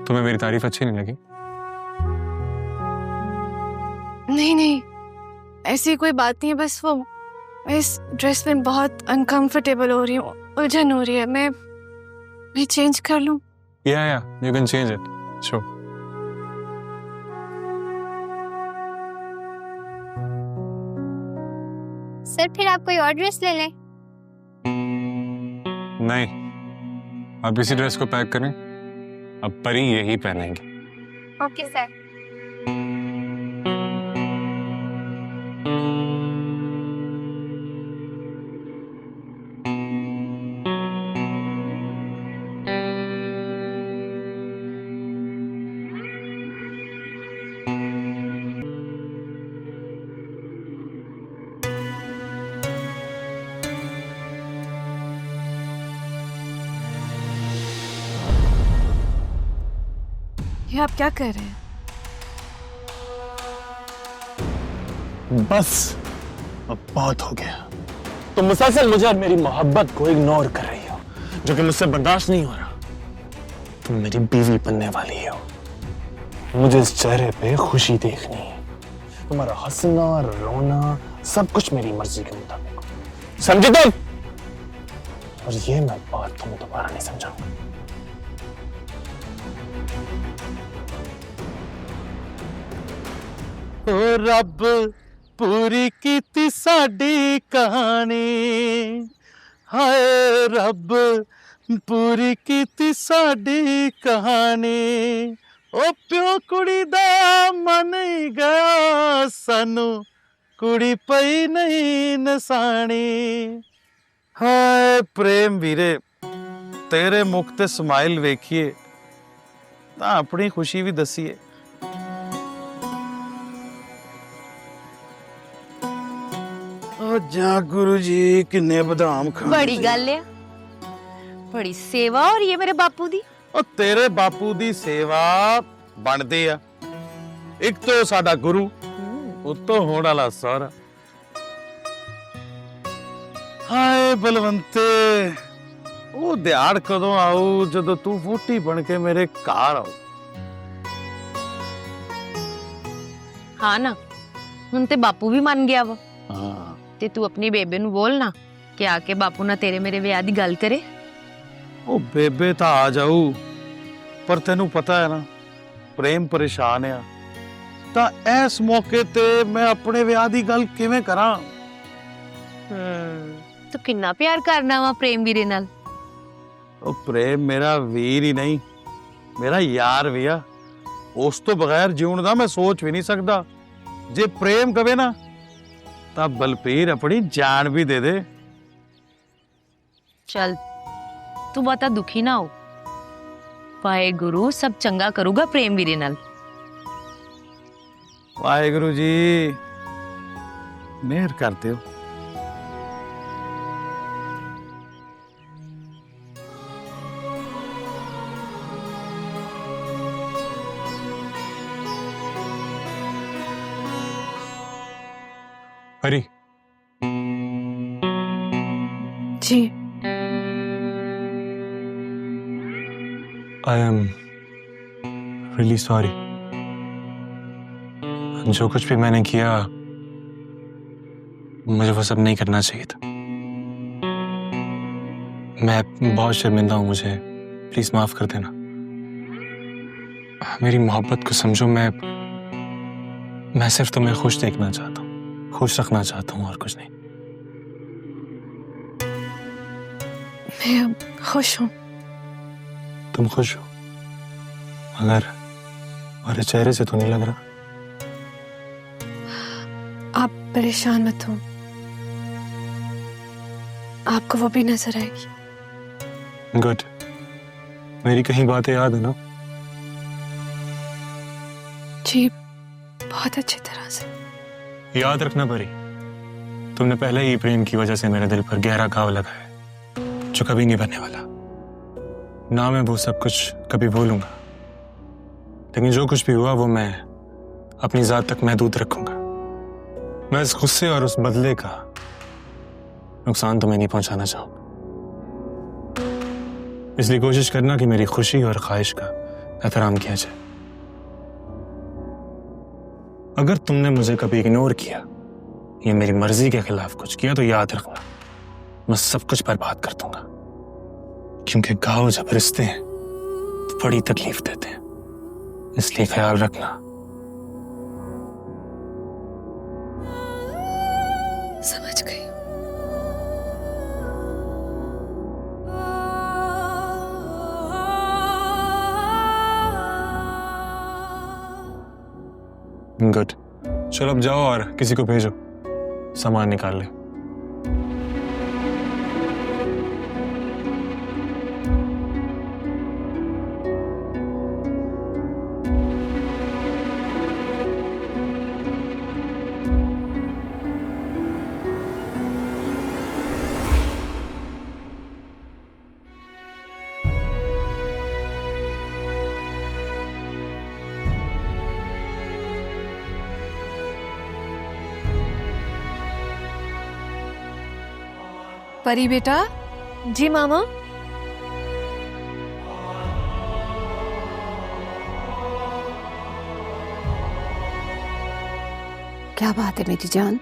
तुम्हें मेरी तारीफ अच्छी नहीं लगी? नहीं नहीं, ऐसी कोई बात नहीं है, बस वो मैं इस ड्रेस में बहुत अनकंफर्टेबल हो रही हूँ, उलझन हो रही है। मैं चेंज कर लूँ? या you can change it, show. Sir फिर आप कोई और ड्रेस ले लें। नहीं, अब इसी ड्रेस को पैक करें, अब परी यही पहनेंगे। Okay sir. ये आप क्या कर रहे हैं? बस अब बहुत हो गया। तुम मुसलसल मुझे और मेरी मोहब्बत को इग्नोर कर रही हो, जो कि मुझसे बर्दाश्त नहीं हो रहा। तुम मेरी बीवी बनने वाली हो, मुझे इस चेहरे पे खुशी देखनी है। तुम्हारा हंसना रोना सब कुछ मेरी मर्जी के मुताबिक, समझे तुम? और ये मैं बात तुम्हें दोबारा नहीं समझाऊंगा। ओ रब पूरी कीती साडी कहानी, हाय रब पूरी कीती साडी कहानी। ओ प्यो कुड़ी दा मन गया सानू, कुड़ी पई नहीं नसानी। हाय प्रेम वीरे, तेरे मुख ते स्माइल वेखिए तां अपनी खुशी भी दसीए। जा गुरु जी किन्ने बदाम खा। बड़ी गल है, बड़ी सेवा और ये मेरे बापू दी। और तेरे बापू दी सेवा बनदे आ, एक तो साडा गुरु, उत्तों होण वाला सारा। हाय बलवंते, वो दिहाड़ कदों आऊ जदों तू वोटी बन के मेरे घर आऊ। हाँ ना, हुण ते बापू भी मान गया वा। हाँ ते तू अपनी बेबे नु बोल ना कि आके बापू ना तेरे मेरे विआह दी गल करे। ओ बेबे तो आ जाऊ, पर तेनू पता है ना प्रेम परेशान है, ता इस मौके ते मैं अपने विआह दी गल किवें करां? तू किन्ना प्यार करना वा प्रेम वीरे नाल। ओ प्रेम मेरा वीर ही नहीं, मेरा यार भी आ। उस तो बगैर जीवन दा मैं सोच भी नहीं सकदा। जे प्रेम कवे ना तब बलपीर अपनी जान भी दे दे। चल तू बता दुखी ना हो, वाहेगुरु सब चंगा करूगा प्रेम वीरे नाल। वाहेगुरु जी मेहर करते हो। परी जी, आई एम रियली सॉरी। जो कुछ भी मैंने किया मुझे वो सब नहीं करना चाहिए था। मैं बहुत शर्मिंदा हूं, मुझे प्लीज माफ कर देना। मेरी मोहब्बत को समझो, मैं सिर्फ तुम्हें खुश देखना चाहता हूँ, खुश रखना चाहता हूँ और कुछ नहीं। मैं अब खुश हूँ। तुम खुश हो, मगर तुम्हारे चेहरे से तो नहीं लग रहा। आप परेशान मत हो, आपको वो भी नजर आएगी। गुड। मेरी कहीं बातें याद है ना? जी, बहुत अच्छी तरह से। याद रखना परी, तुमने पहले ही प्रेम की वजह से मेरे दिल पर गहरा घाव लगाया जो कभी नहीं बनने वाला। ना मैं वो सब कुछ कभी भूलूंगा, लेकिन जो कुछ भी हुआ वो मैं अपनी जात तक महदूद रखूंगा। मैं इस गुस्से और उस बदले का नुकसान तुम्हें नहीं पहुंचाना चाहूंगा, इसलिए कोशिश करना कि मेरी खुशी और ख्वाहिश का एहतराम किया जाए। अगर तुमने मुझे कभी इग्नोर किया या मेरी मर्जी के खिलाफ कुछ किया तो याद रखना, मैं सब कुछ बर्बाद कर दूंगा, क्योंकि घाव जब रिश्ते हैं तो बड़ी तकलीफ देते हैं, इसलिए ख्याल रखना। समझ गई। गुड, चलो अब जाओ और किसी को भेजो सामान निकाल ले। परी बेटा। जी मामा। क्या बात है मेरी जान?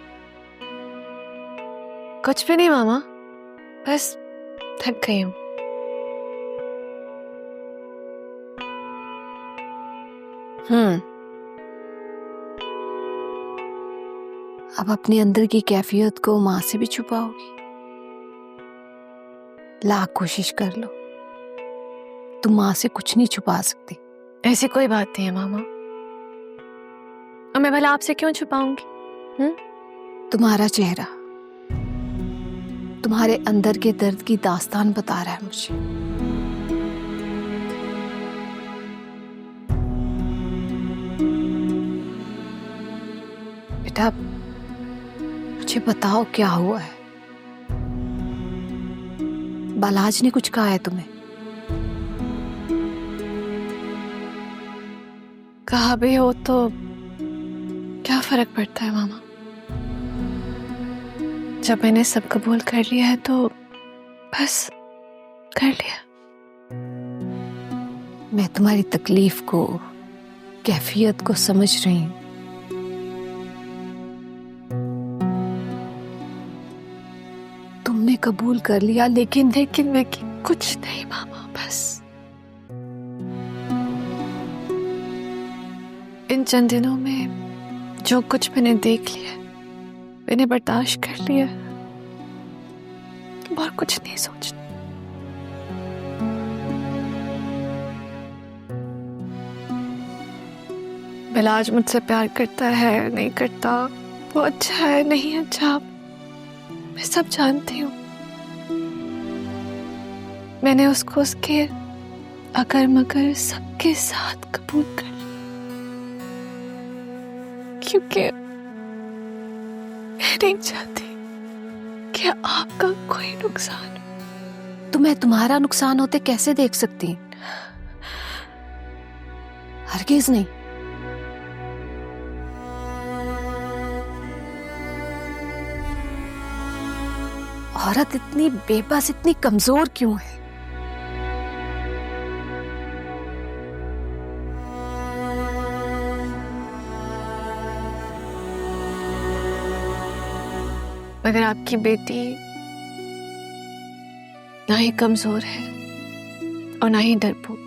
कुछ भी नहीं मामा, बस थक गई हूँ। अब अपने अंदर की कैफियत को माँ से भी छुपाओगी? लाख कोशिश कर लो, तुम माँ से कुछ नहीं छुपा सकती। ऐसी कोई बात नहीं है मामा, और मैं भला आपसे क्यों छुपाऊंगी? तुम्हारा चेहरा तुम्हारे अंदर के दर्द की दास्तान बता रहा है मुझे। बेटा मुझे बताओ क्या हुआ है? बालाज ने कुछ कहा है तुम्हें? कहा भी हो तो क्या फर्क पड़ता है मामा? जब मैंने सब कबूल कर लिया है तो बस कर लिया। मैं तुम्हारी तकलीफ को, कैफियत को समझ रही हूं। तुमने कबूल कर लिया, लेकिन मैं कुछ नहीं मामा, बस इन चंद दिनों में जो कुछ मैंने देख लिया, मैंने बर्दाश्त कर लिया, और कुछ नहीं सोचना। बिलाज मुझसे प्यार करता है नहीं करता, वो अच्छा है नहीं अच्छा, मैं सब जानती हूँ। मैंने उसको उसके अगर मगर सबके साथ कबूल कर लिया, क्योंकि मैं नहीं चाहती कि आपका कोई नुकसान हो। तुम्हें तुम्हारा नुकसान होते कैसे देख सकती? हरगिज नहीं। औरत इतनी बेबस, इतनी कमजोर क्यों है? मगर आपकी बेटी ना ही कमजोर है और ना ही डरपोक।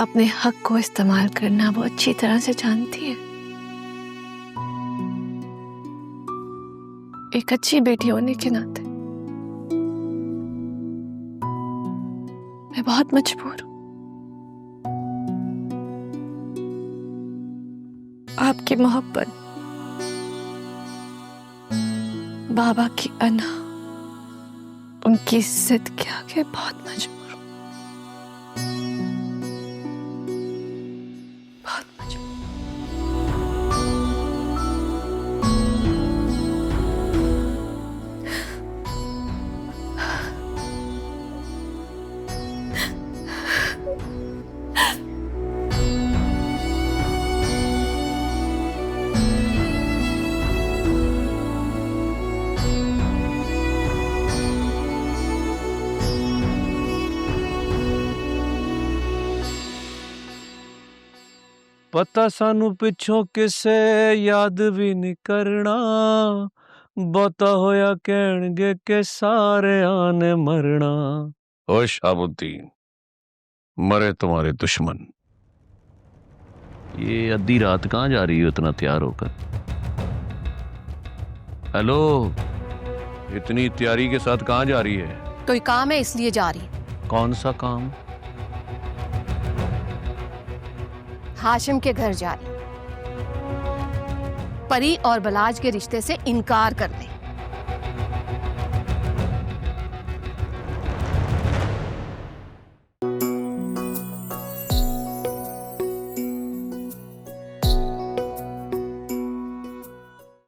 अपने हक को इस्तेमाल करना वो अच्छी तरह से जानती है। एक अच्छी बेटी होने के नाते मैं बहुत मजबूर हूं। आपकी मोहब्बत, बाबा की अना, उनकी जिद के आगे बहुत मजबूर हूं, बहुत मजबूर। पता सानू पिछों किसे याद भी नहीं करना बहुता होया कहणगे के सारे आने मरना। ओ शाहबुद्दीन, मरे तुम्हारे दुश्मन। ये आधी रात कहाँ जा रही हो इतना तैयार होकर? हेलो, इतनी तैयारी के साथ कहाँ जा रही है? कोई काम है इसलिए जा रही। कौन सा काम? हाशिम के घर जा रही, परी और बलाज के रिश्ते से इनकार कर दे।